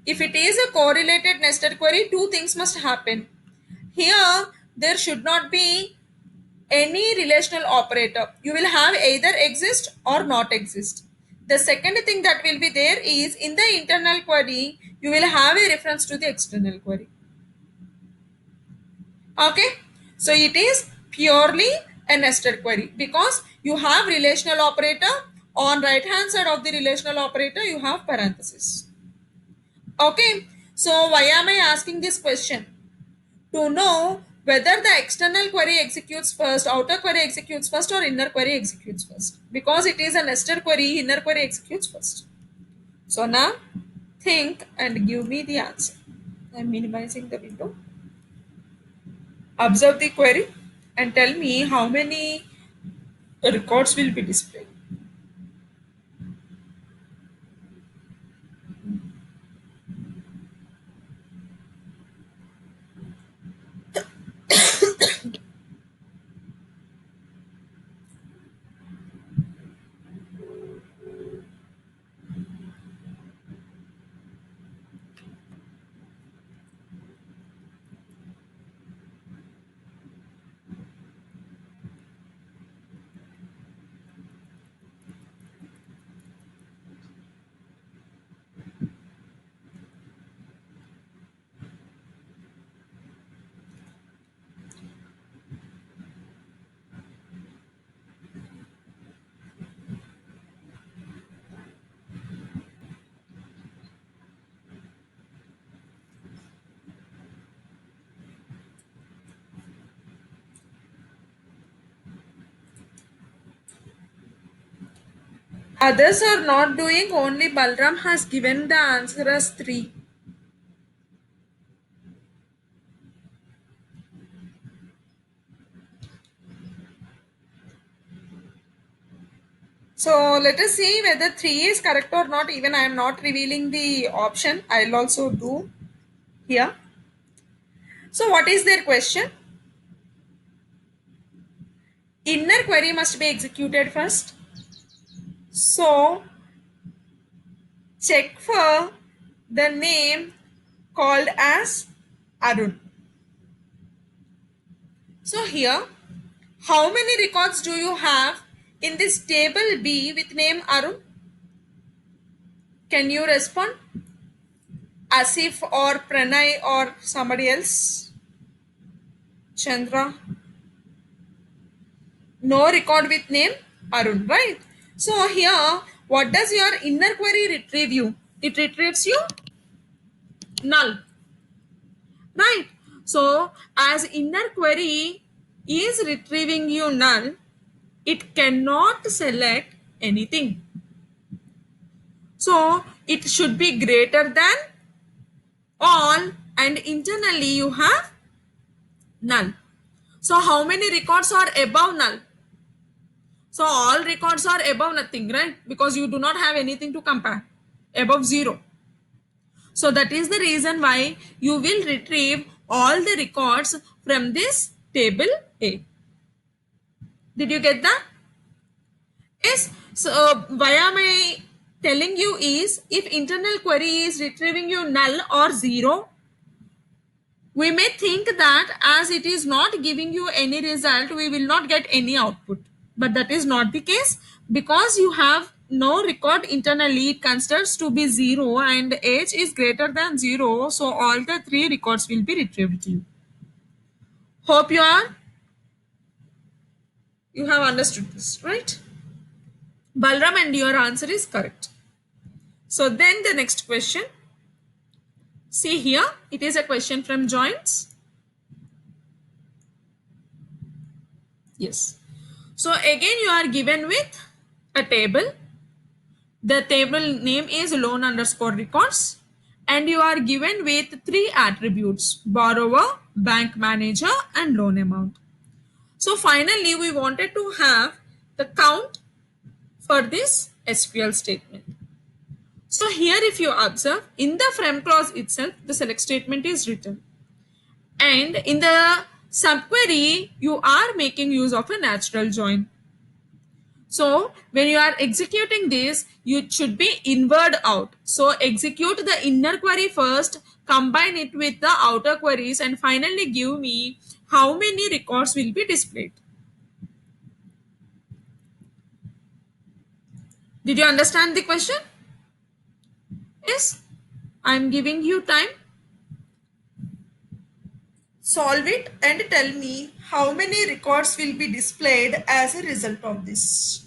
If it is a correlated nested query, two things must happen. Here, there should not be any relational operator. You will have either exist or not exist. The second thing that will be there is in the internal query, you will have a reference to the external query. Okay, so it is purely a nested query because you have relational operator. On right hand side of the relational operator you have parenthesis. Okay, so why am I asking this question? To know whether the external query executes first, outer query executes first, or inner query executes first. Because it is a nested query, inner query executes first. So now think and give me the answer. I'm minimizing the window. Observe the query and tell me how many records will be displayed. Others are not doing, only Balram has given the answer as 3. So let us see whether 3 is correct or not. Even I am not revealing the option. I'll also do here. So what is their question? Inner query must be executed first. So check for the name called as Arun. So here, how many records do you have in this table B with name Arun? Can you respond? Asif or Pranay or somebody else? Chandra? No record with name Arun, right? So here, what does your inner query retrieve you? It retrieves you null, right? So as inner query is retrieving you null, it cannot select anything. So it should be greater than all, and internally you have null. So how many records are above null? So all records are above nothing, right? Because you do not have anything to compare, above 0. So that is the reason why you will retrieve all the records from this table A. Did you get that? Yes. So why am I telling you is, if internal query is retrieving you null or 0, we may think that as it is not giving you any result, we will not get any output. But that is not the case, because you have no record internally. It considers to be 0 and age is greater than 0. So all the 3 records will be retrieved to you. Hope you have understood this, right? Balram, and your answer is correct. So then the next question. See here, it is a question from joints. Yes. So again, you are given with a table. The table name is loan underscore records, and you are given with 3 attributes: borrower, bank manager, and loan amount. So finally, we wanted to have the count for this SQL statement. So here, if you observe, in the from clause itself, the select statement is written. And in the subquery, you are making use of a natural join. So when you are executing this, you should be inward out. So execute the inner query first, combine it with the outer queries, and finally give me how many records will be displayed. Did you understand the question? Yes. I'm giving you time. Solve it and tell me how many records will be displayed as a result of this.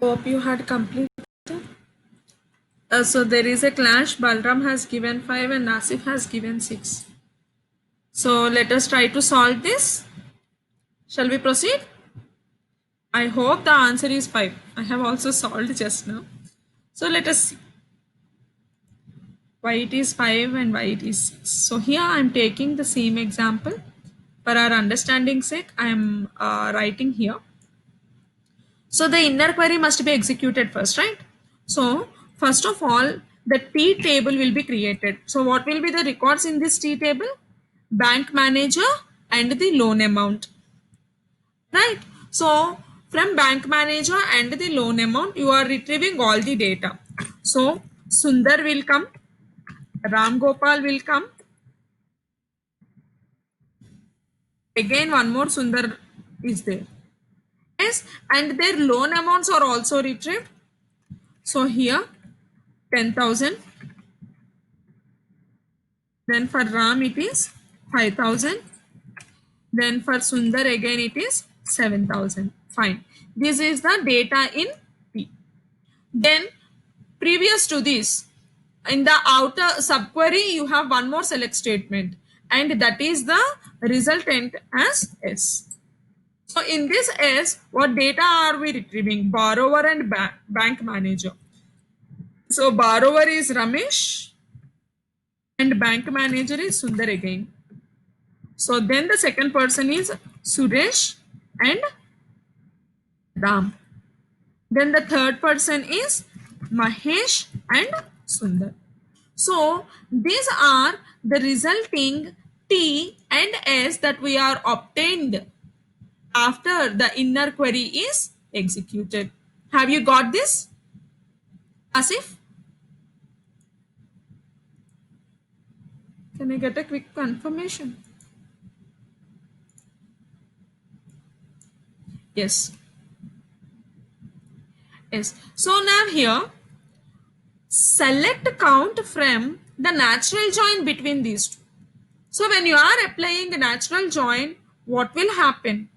Hope you had completed. So there is a clash. Balram has given 5 and Nasif has given 6. So let us try to solve this. Shall we proceed? I hope the answer is 5. I have also solved just now. So let us see why it is 5 and why it is 6. So here I am taking the same example. For our understanding sake, I am writing here. So the inner query must be executed first, right? So first of all, the T table will be created. So what will be the records in this T table? Bank manager and the loan amount, right? So from bank manager and the loan amount, you are retrieving all the data. So Sundar will come, Ram Gopal will come. Again, one more Sundar is there. Yes, and their loan amounts are also retrieved. So here 10,000. Then for Ram it is 5,000. Then for Sundar again it is 7,000. Fine. This is the data in P. Then previous to this, in the outer subquery, you have one more select statement, and that is the resultant as S. So in this S, what data are we retrieving? Borrower and bank manager. So borrower is Ramesh and bank manager is Sundar again. So then the second person is Suresh and Ram. Then the third person is Mahesh and Sundar. So these are the resulting T and S that we are obtained after the inner query is executed. Have you got this, Asif? Can I get a quick confirmation? Yes. Yes. So now here, select count from the natural join between these two. So when you are applying a natural join, what will happen?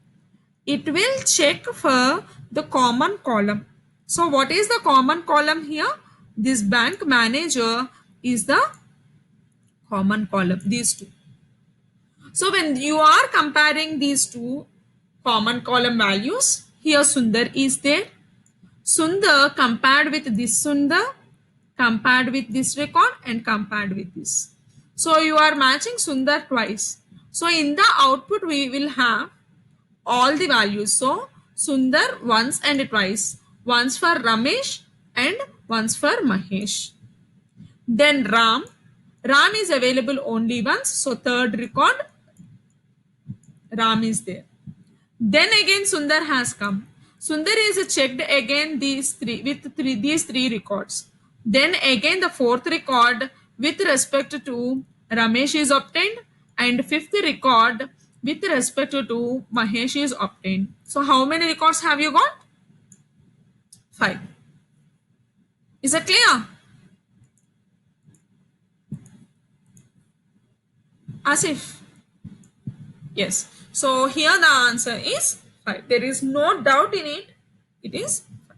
It will check for the common column. So what is the common column here? This bank manager is the common column, these two. So when you are comparing these two common column values, here Sundar is there. Sundar compared with this Sundar, compared with this record and compared with this. So you are matching Sundar twice. So in the output we will have all the values. So Sundar once and twice. Once for Ramesh and once for Mahesh. Then Ram. Ram is available only once. So third record Ram is there. Then again Sundar has come. Sundar is checked again these three records. Then again the fourth record with respect to Ramesh is obtained and fifth record with respect to Mahesh is obtained. So how many records have you got? 5. Is it clear? Asif? Yes. So here the answer is 5. There is no doubt in it. It is 5.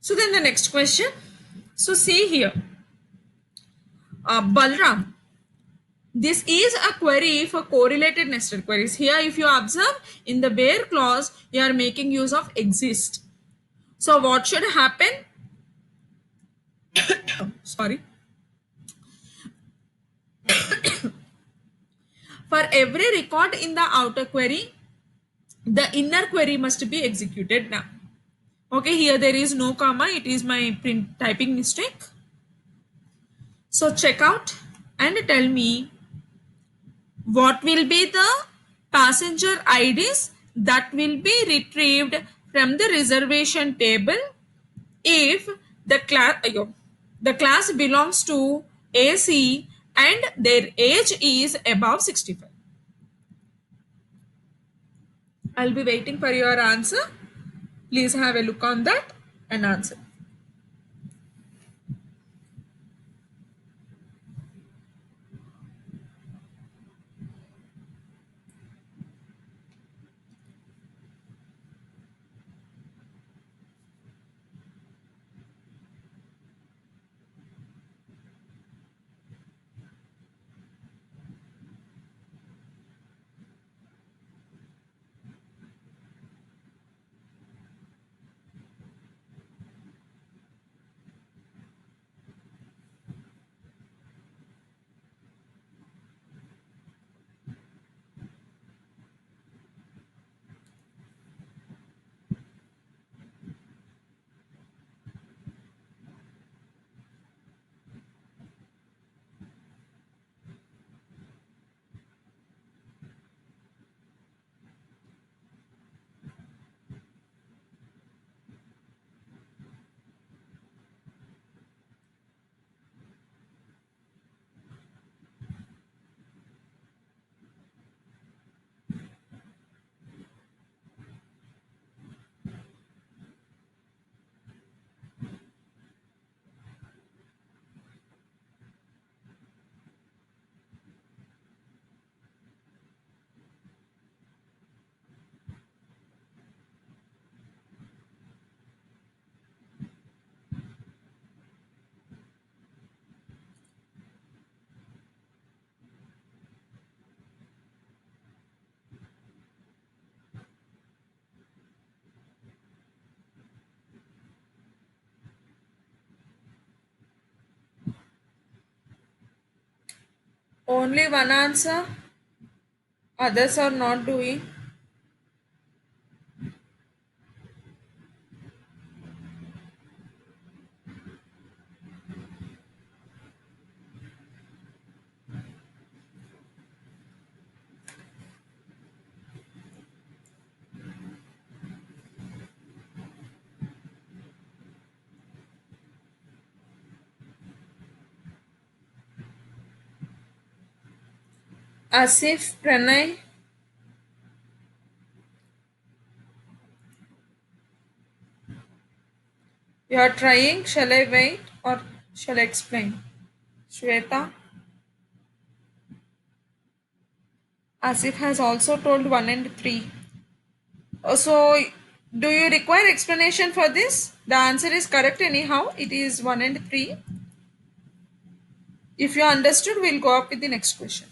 So then the next question. So see here. Balram. This is a query for correlated nested queries. Here, if you observe in the where clause, you are making use of exist. So what should happen? Sorry. For every record in the outer query, the inner query must be executed now. Okay, here there is no comma. It is my print typing mistake. So check out and tell me what will be the passenger IDs that will be retrieved from the reservation table if the class belongs to AC and their age is above 65. I'll be waiting for your answer. Please have a look on that and answer. Only one answer. Others are not doing. Asif, Pranay, you are trying. Shall I wait or shall I explain? Shweta, Asif has also told 1 and 3. So, do you require explanation for this? The answer is correct anyhow. It is 1 and 3. If you understood, we'll go up with the next question.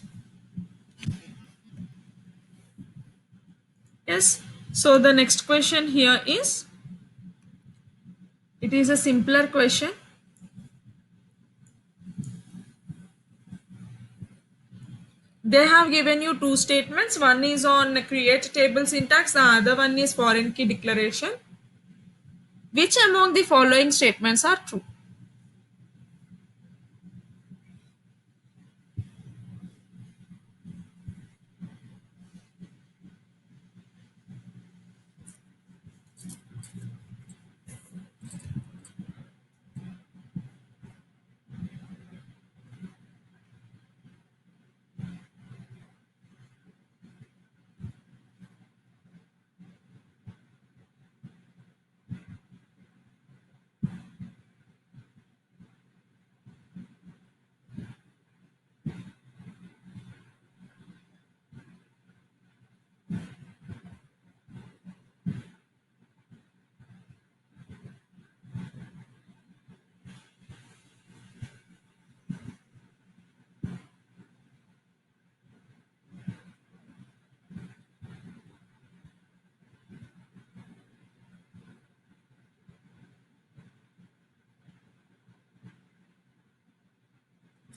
Yes. So, the next question here is, it is a simpler question. They have given you two statements. One is on create table syntax. The other one is foreign key declaration. Which among the following statements are true?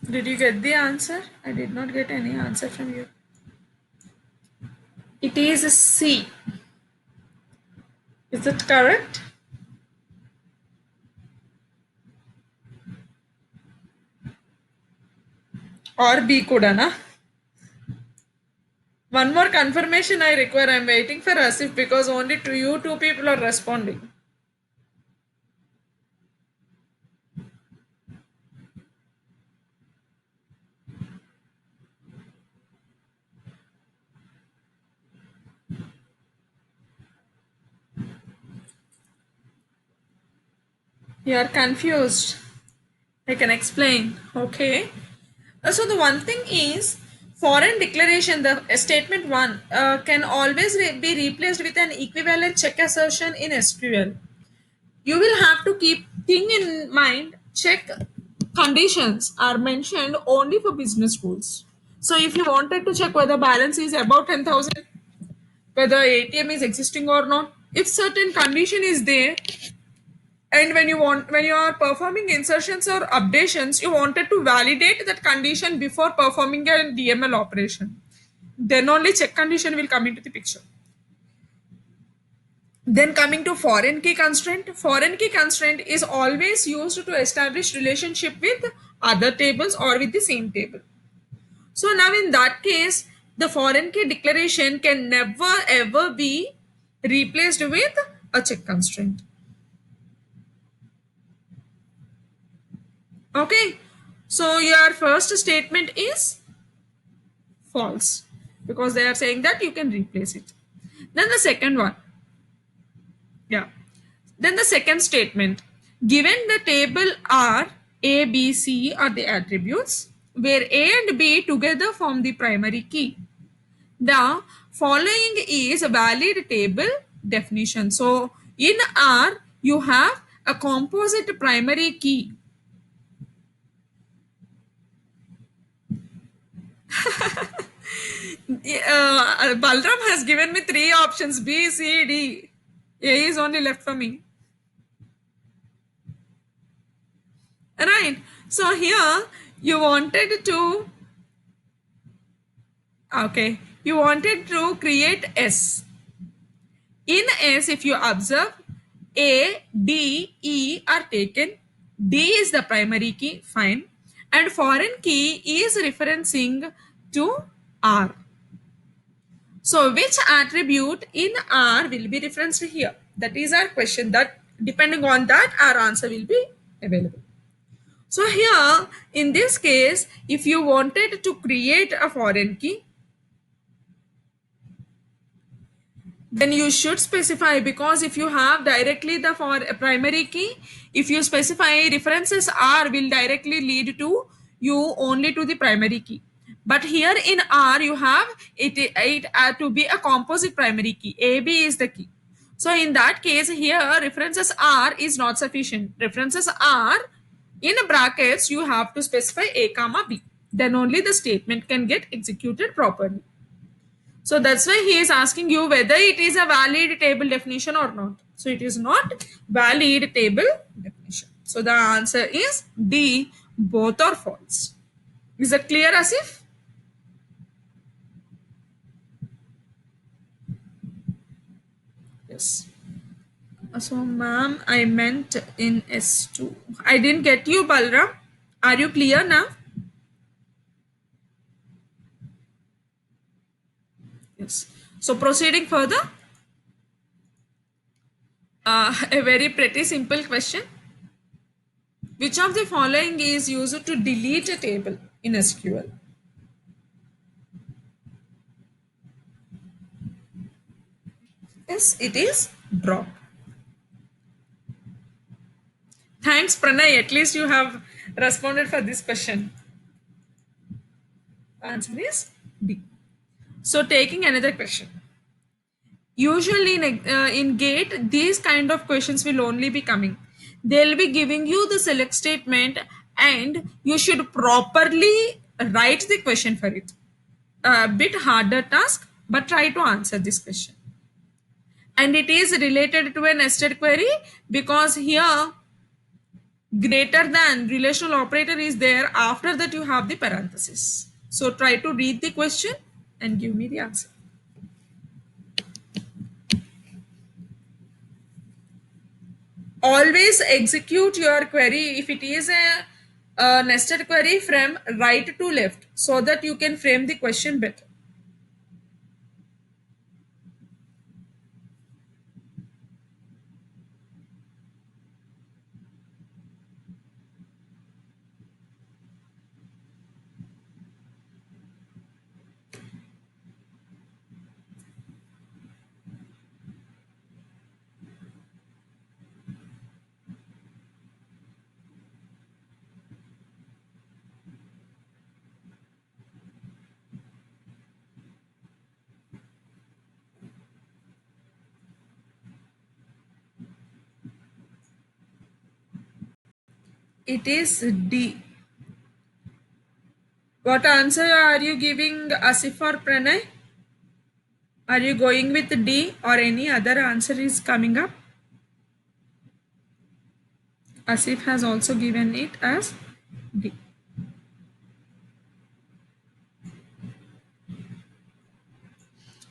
Did you get the answer? I did not get any answer from you. It is C. Is it correct? Or B kudana? One more confirmation I require. I'm waiting for Asif because only two people are responding. You are confused. I can explain. Okay. So the one thing is foreign declaration, the statement one can always be replaced with an equivalent check assertion in SQL. You will have to keep thing in mind. Check conditions are mentioned only for business rules. So if you wanted to check whether balance is above 10,000, whether ATM is existing or not, if certain condition is there, and when you are performing insertions or updations, you wanted to validate that condition before performing a DML operation, then only check condition will come into the picture. Then coming to foreign key constraint is always used to establish relationship with other tables or with the same table. So now in that case, the foreign key declaration can never ever be replaced with a check constraint. Okay, so your first statement is false because they are saying that you can replace it. Then the second one, yeah. Then the second statement, given the table are A, B, C are the attributes where A and B together form the primary key. The following is a valid table definition. So in R, you have a composite primary key. Balram has given me three options B, C, D. A is only left for me. Right. So here you wanted to Okay, you wanted to create S. In S, if you observe, A, D, E are taken. D is the primary key, fine. And foreign key is referencing to R. So which attribute in R will be referenced here? That is our question. That depending on that, our answer will be available. So here, in this case, if you wanted to create a foreign key, then you should specify, because if you have directly the for a primary key, if you specify references R will directly lead to you only to the primary key. But here in R you have it to be a composite primary key. AB is the key. So in that case here references R is not sufficient. References R in brackets you have to specify A comma B. Then only the statement can get executed properly. So that's why he is asking you whether it is a valid table definition or not. So it is not valid table definition. So the answer is D, both are false. Is that clear, Asif? Yes. So ma'am, I meant in S2. I didn't get you, Balram. Are you clear now? Yes. So proceeding further, a very pretty simple question. Which of the following is used to delete a table in SQL? Yes, it is drop. Thanks, Pranay. At least you have responded for this question. Answer is D. So, taking another question. Usually in GATE, these kind of questions will only be coming. They'll be giving you the select statement and you should properly write the question for it. A bit harder task, but try to answer this question. And it is related to a nested query because here greater than relational operator is there. After that you have the parenthesis. So try to read the question and give me the answer. Always execute your query if it is a nested query from right to left so that you can frame the question better. It is D. What answer are you giving, Asif or Pranay? Are you going with D or any other answer is coming up? Asif has also given it as D.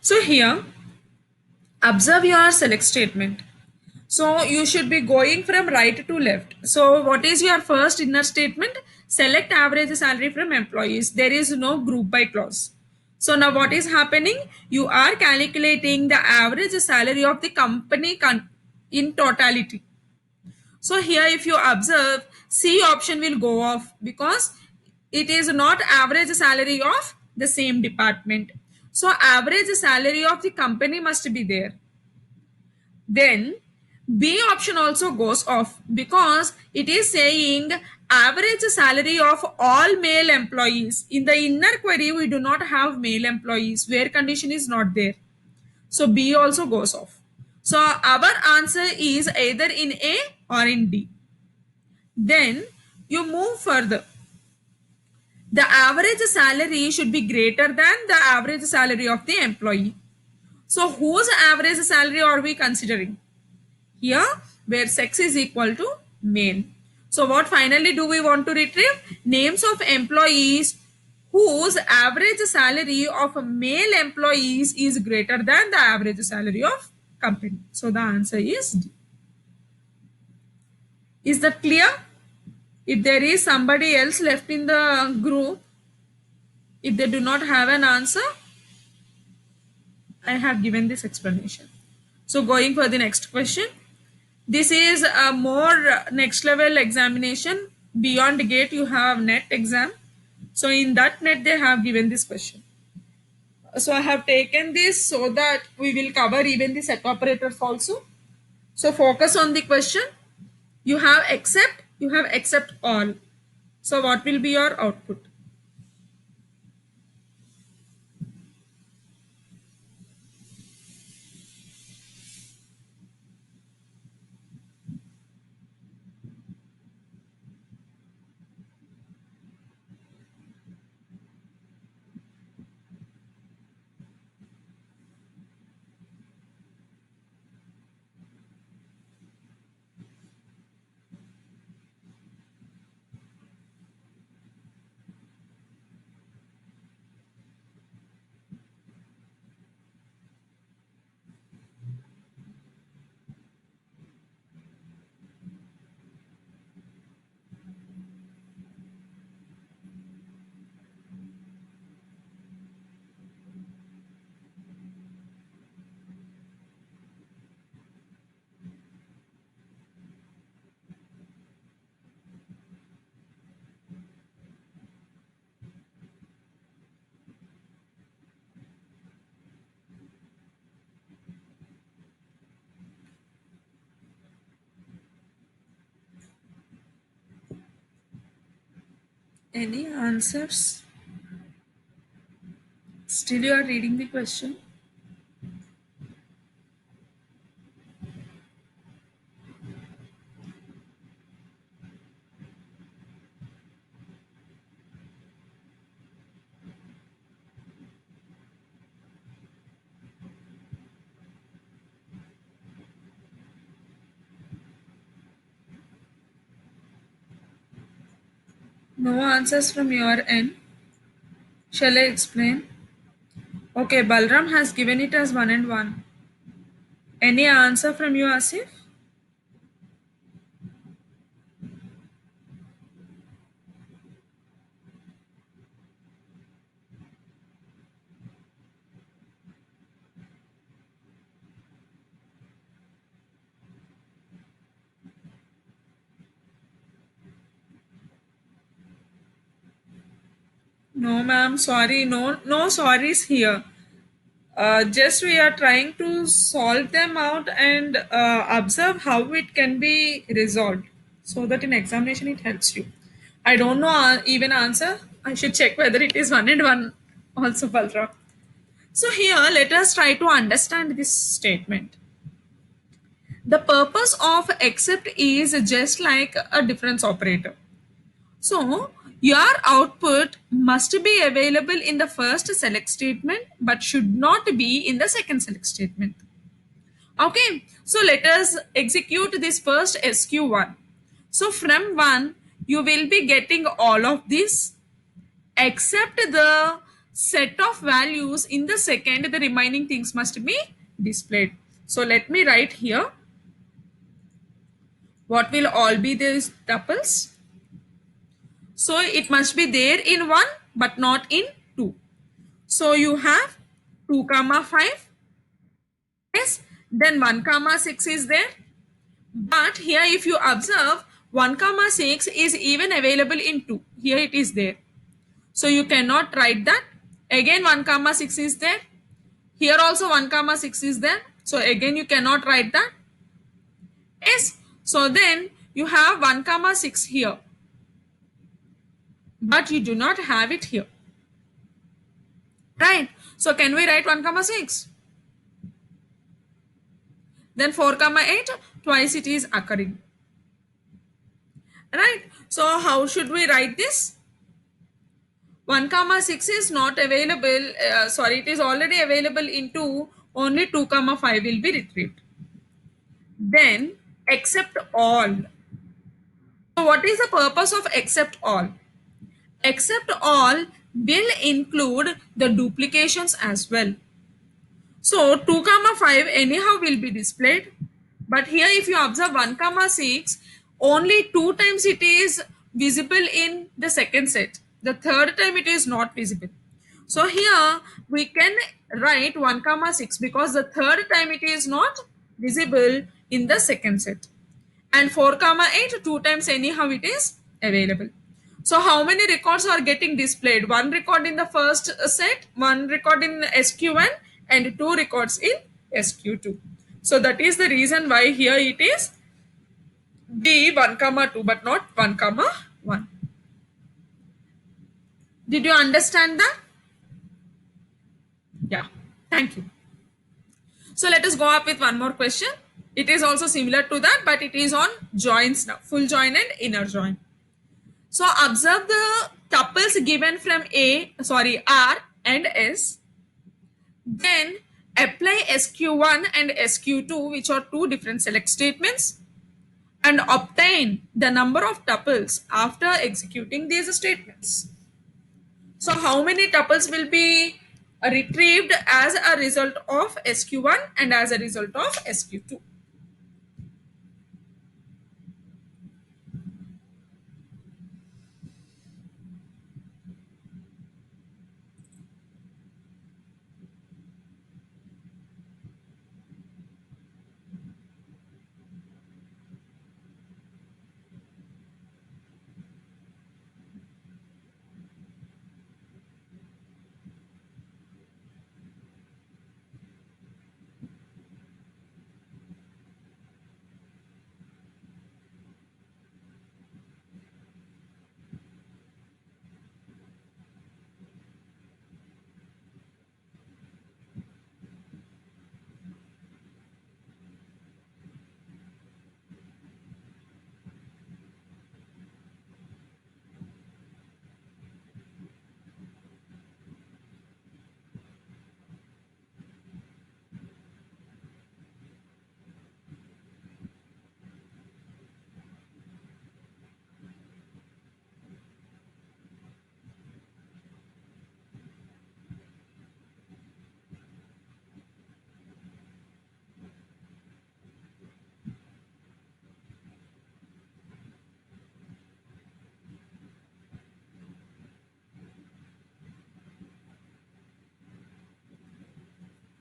So here, observe your select statement. So you should be going from right to left. So what is your first inner statement? Select average salary from employees. There is no group by clause. So now what is happening? You are calculating the average salary of the company in totality. So here if you observe, C option will go off because it is not average salary of the same department. So average salary of the company must be there. Then B option also goes off because it is saying average salary of all male employees. In the inner query, we do not have male employees where condition is not there. So B also goes off. So our answer is either in A or in D. Then you move further. The average salary should be greater than the average salary of the employee. So whose average salary are we considering? Here where sex is equal to male. So what finally do we want to retrieve? Names of employees whose average salary of male employees is greater than the average salary of company. So the answer is D. Is that clear? If there is somebody else left in the group, if they do not have an answer, I have given this explanation. So going for the next question. This is a more next level examination. Beyond gate, you have net exam. So in that net, they have given this question. So I have taken this so that we will cover even the set operators also. So focus on the question. You have except all. So what will be your output? Any answers? Still you are reading the question? No answers from your end. Shall I explain? Okay, Balram has given it as 1 and 1. Any answer from you, Asif? No, ma'am. Sorry. No, no sorries here. Just we are trying to solve them out and observe how it can be resolved so that in examination it helps you. I don't know even answer. I should check whether it is 1 and 1 also, Balram. So here, let us try to understand this statement. The purpose of except is just like a difference operator. So your output must be available in the first select statement but should not be in the second select statement. Okay, so let us execute this first SQ1. So from 1, you will be getting all of this except the set of values in the second, the remaining things must be displayed. So let me write here what will all be these tuples. So it must be there in 1 but not in 2. So you have 2 comma 5. Yes, then 1 comma 6 is there. But here if you observe 1 comma 6 is even available in 2. Here it is there. So you cannot write that. Again 1 comma 6 is there. Here also 1 comma 6 is there. So again you cannot write that. Yes. So then you have 1 comma 6 here. But you do not have it here. Right. So can we write 1 comma 6? Then 4 comma 8 twice it is occurring. Right. So how should we write this? 1 comma 6 is not available. Sorry, it is already available in 2. Only 2 comma 5 will be retrieved. Then except all. So what is the purpose of except all? Except all will include the duplications as well. So 2 comma 5 anyhow will be displayed. But here if you observe 1 comma 6, only 2 times it is visible in the second set. The third time it is not visible. So here we can write 1 comma 6 because the third time it is not visible in the second set. And 4 comma 8 two times anyhow it is available. So how many records are getting displayed? One record in the first set, one record in SQ1, and two records in SQ2. So that is the reason why here it is D 1 comma 2 but not 1 comma 1. Did you understand that? Yeah. Thank you. So let us go up with one more question. It is also similar to that, but it is on joins now, full join and inner join. So observe the tuples given from R and S. Then apply SQ1 and SQ2, which are two different select statements, and obtain the number of tuples after executing these statements. So how many tuples will be retrieved as a result of SQ1 and as a result of SQ2?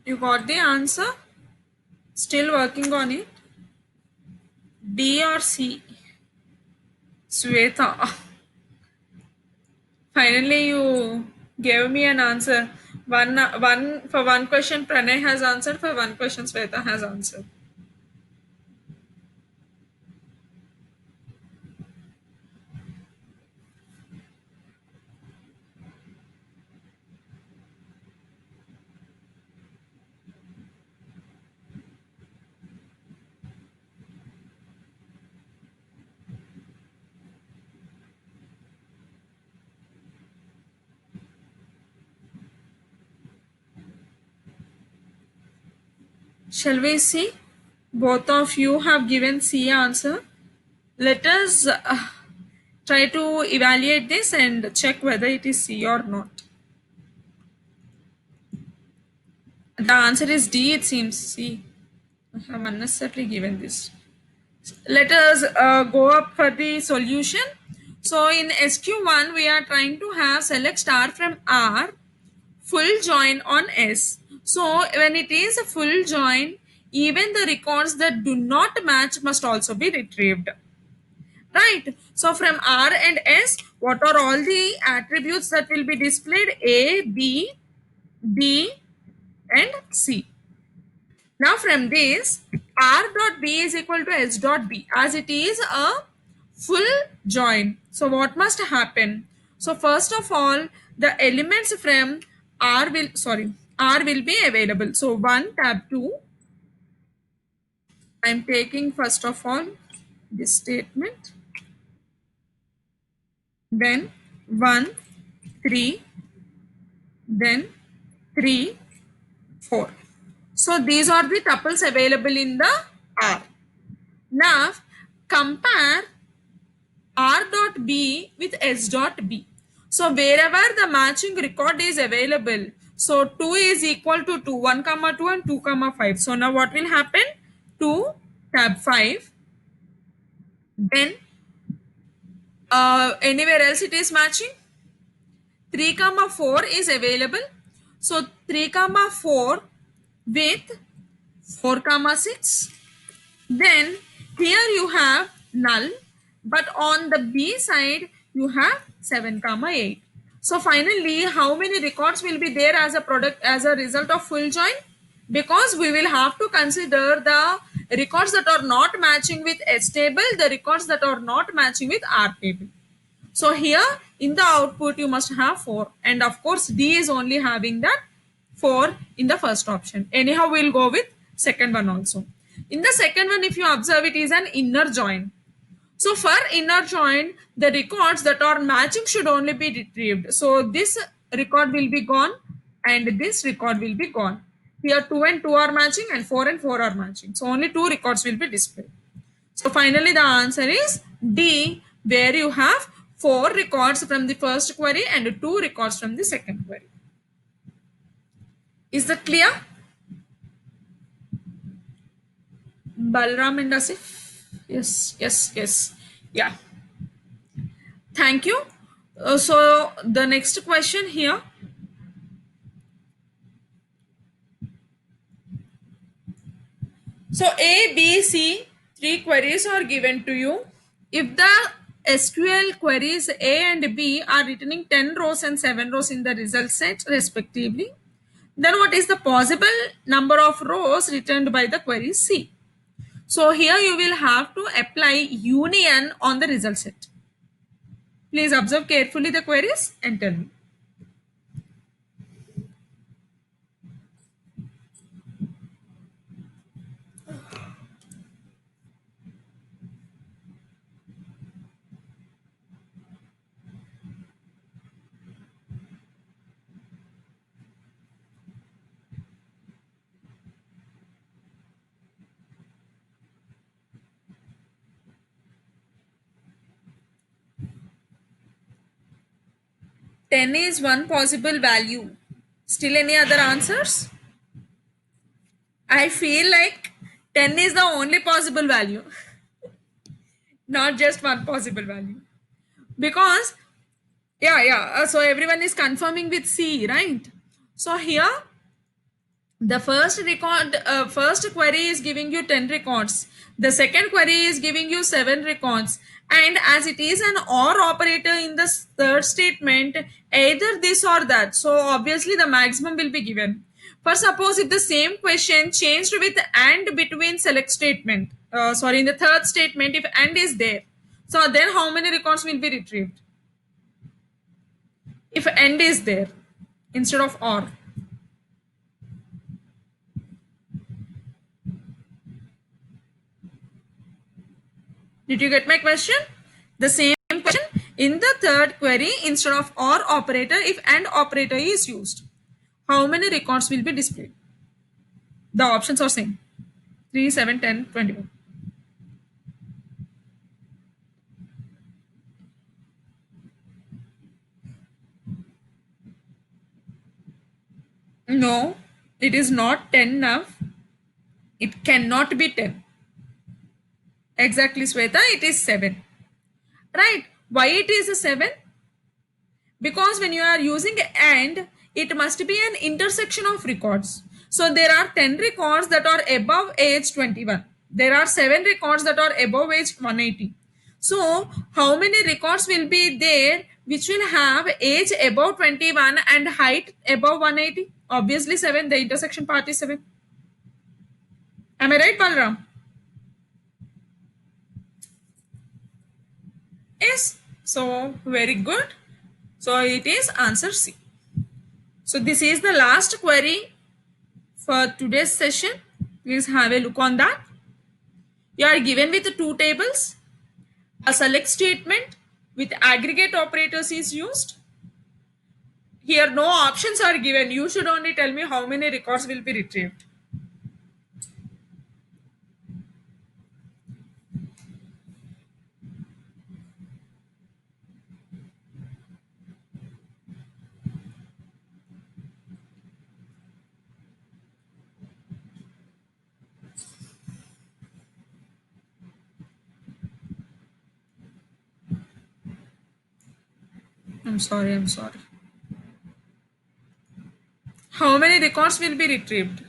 You got the answer? Still working on it? D or C? Sweta. Finally, you gave me an answer. One for one question, Pranay has answered. For one question, Sweta has answered. Shall we see? Both of you have given C answer. Let us try to evaluate this and check whether it is C or not. The answer is D, it seems. C. I have unnecessarily given this. Let us go up for the solution. So in SQ1, we are trying to have select star from R, full join on S. So when it is a full join, even the records that do not match must also be retrieved. Right. So from R and S, what are all the attributes that will be displayed? A, B, D, and C. Now from this, R dot B is equal to S dot B as it is a full join. So what must happen? So first of all, the elements from R will be available. So 1 tab 2. I am taking first of all this statement. Then 1, 3, then 3, 4. So these are the tuples available in the R. Now compare R dot B with S dot B. So wherever the matching record is available, so 2 is equal to 2, 1 comma 2 and 2 comma 5. So now what will happen? 2 tab 5, then anywhere else it is matching. 3 comma 4 is available. So 3 comma 4 with 4 comma 6. Then here you have null, but on the B side you have 7 comma 8. So finally, how many records will be there as a product as a result of full join? Because we will have to consider the records that are not matching with S table, the records that are not matching with R table. So here in the output you must have 4, and of course D is only having that 4 in the first option. Anyhow, we'll go with second one also. In the second one, if you observe, it is an inner join. So for inner join, the records that are matching should only be retrieved. So this record will be gone and this record will be gone. Here 2 and 2 are matching and 4 and 4 are matching. So only 2 records will be displayed. So finally the answer is D, where you have 4 records from the first query and 2 records from the second query. Is that clear? Balram and Asif? Yes, yes, yes. Yeah. Thank you. So the next question here. So A, B, C, 3 queries are given to you. If the SQL queries A and B are returning 10 rows and 7 rows in the result set respectively, then what is the possible number of rows returned by the query C? So here you will have to apply union on the result set. Please observe carefully the queries and tell me. Ten is one possible value. Still any other answers? I feel like 10 is the only possible value, not just one possible value. Because, so everyone is confirming with C, right? So here, the first query is giving you 10 records. The second query is giving you 7 records. And as it is an or operator in the third statement, either this or that. So obviously the maximum will be given. For suppose if the same question changed with and between select statement, in the third statement, if and is there, so then how many records will be retrieved? If and is there instead of or. Did you get my question? The same question in the third query instead of or operator, if and operator is used, how many records will be displayed? The options are same: 3, 7, 10, 21. No, it is not 10 now. It cannot be 10. Exactly, Sweta, it is 7. Right? Why it is a 7? Because when you are using and, it must be an intersection of records. So there are 10 records that are above age 21. There are 7 records that are above age 180. So how many records will be there which will have age above 21 and height above 180? Obviously 7. The intersection part is 7. Am I right, Balram? Yes. So very good. So it is answer C. So this is the last query for today's session. Please have a look on that. You are given with two tables. A select statement with aggregate operators is used. Here no options are given. You should only tell me how many records will be retrieved. I'm sorry, I'm sorry. How many records will be retrieved?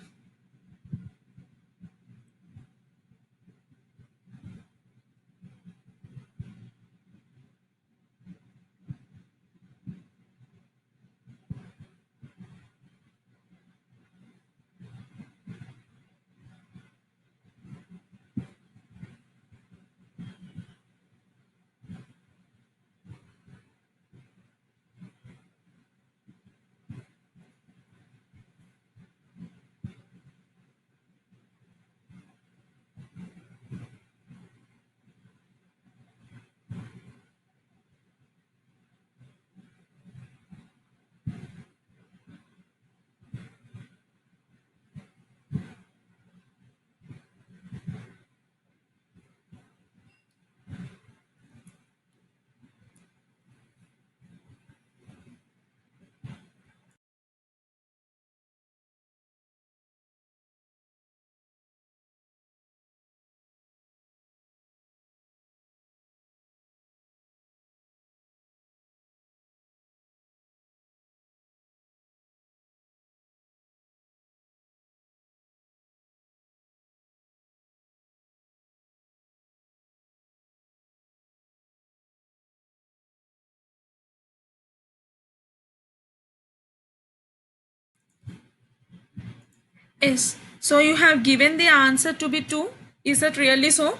Yes. So you have given the answer to be 2. Is that really so?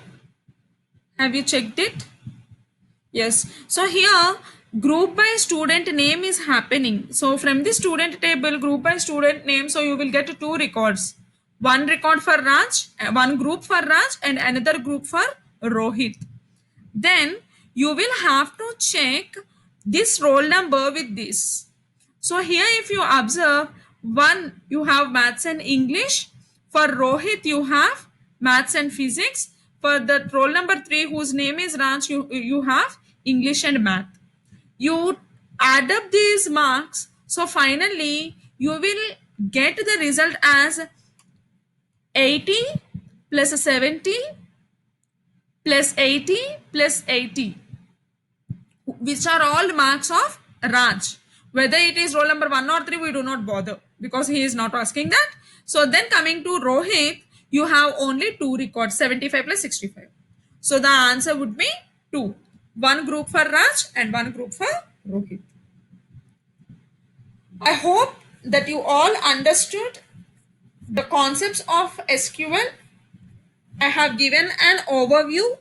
Have you checked it? Yes. So here group by student name is happening. So from the student table, group by student name, so you will get two records. One record for Raj, one group for Raj and another group for Rohit. Then you will have to check this roll number with this. So here if you observe, one you have maths and English. For Rohit you have maths and physics. For the roll number 3 whose name is Raj, you have English and math. You add up these marks. So finally you will get the result as 80 plus 70 plus 80 plus 80, which are all marks of Raj. Whether it is roll number 1 or 3, we do not bother because he is not asking that. So then coming to Rohit, you have only two records, 75 plus 65. So the answer would be 2. One group for Raj and one group for Rohit. I hope that you all understood the concepts of SQL. I have given an overview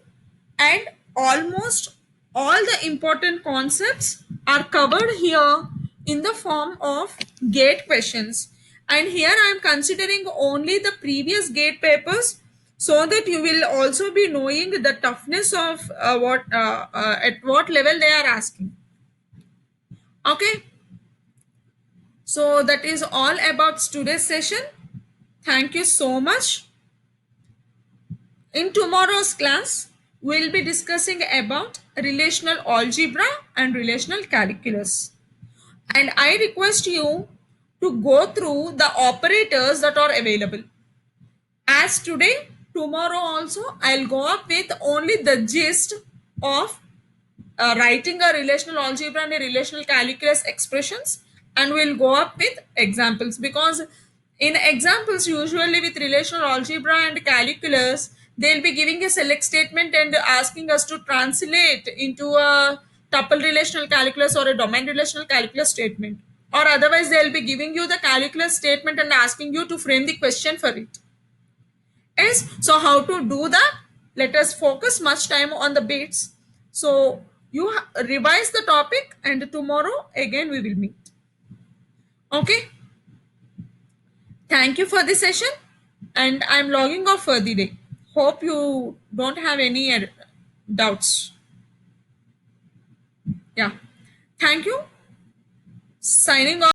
and almost all the important concepts are covered here in the form of gate questions. And here I am considering only the previous gate papers so that you will also be knowing the toughness of at what level they are asking. Okay, so that is all about today's session. Thank you so much. In tomorrow's class, we'll be discussing about relational algebra and relational calculus. And I request you to go through the operators that are available. As today, tomorrow also, I'll go up with only the gist of writing a relational algebra and a relational calculus expressions, and we'll go up with examples, because in examples usually with relational algebra and calculus they'll be giving a select statement and asking us to translate into a tuple relational calculus or a domain relational calculus statement, or otherwise they'll be giving you the calculus statement and asking you to frame the question for it. Yes, so how to do that? Let us focus much time on the bits. So you revise the topic and tomorrow again we will meet. Okay. Thank you for the session and I'm logging off for the day. Hope you don't have any doubts. Yeah. Thank you. Signing off.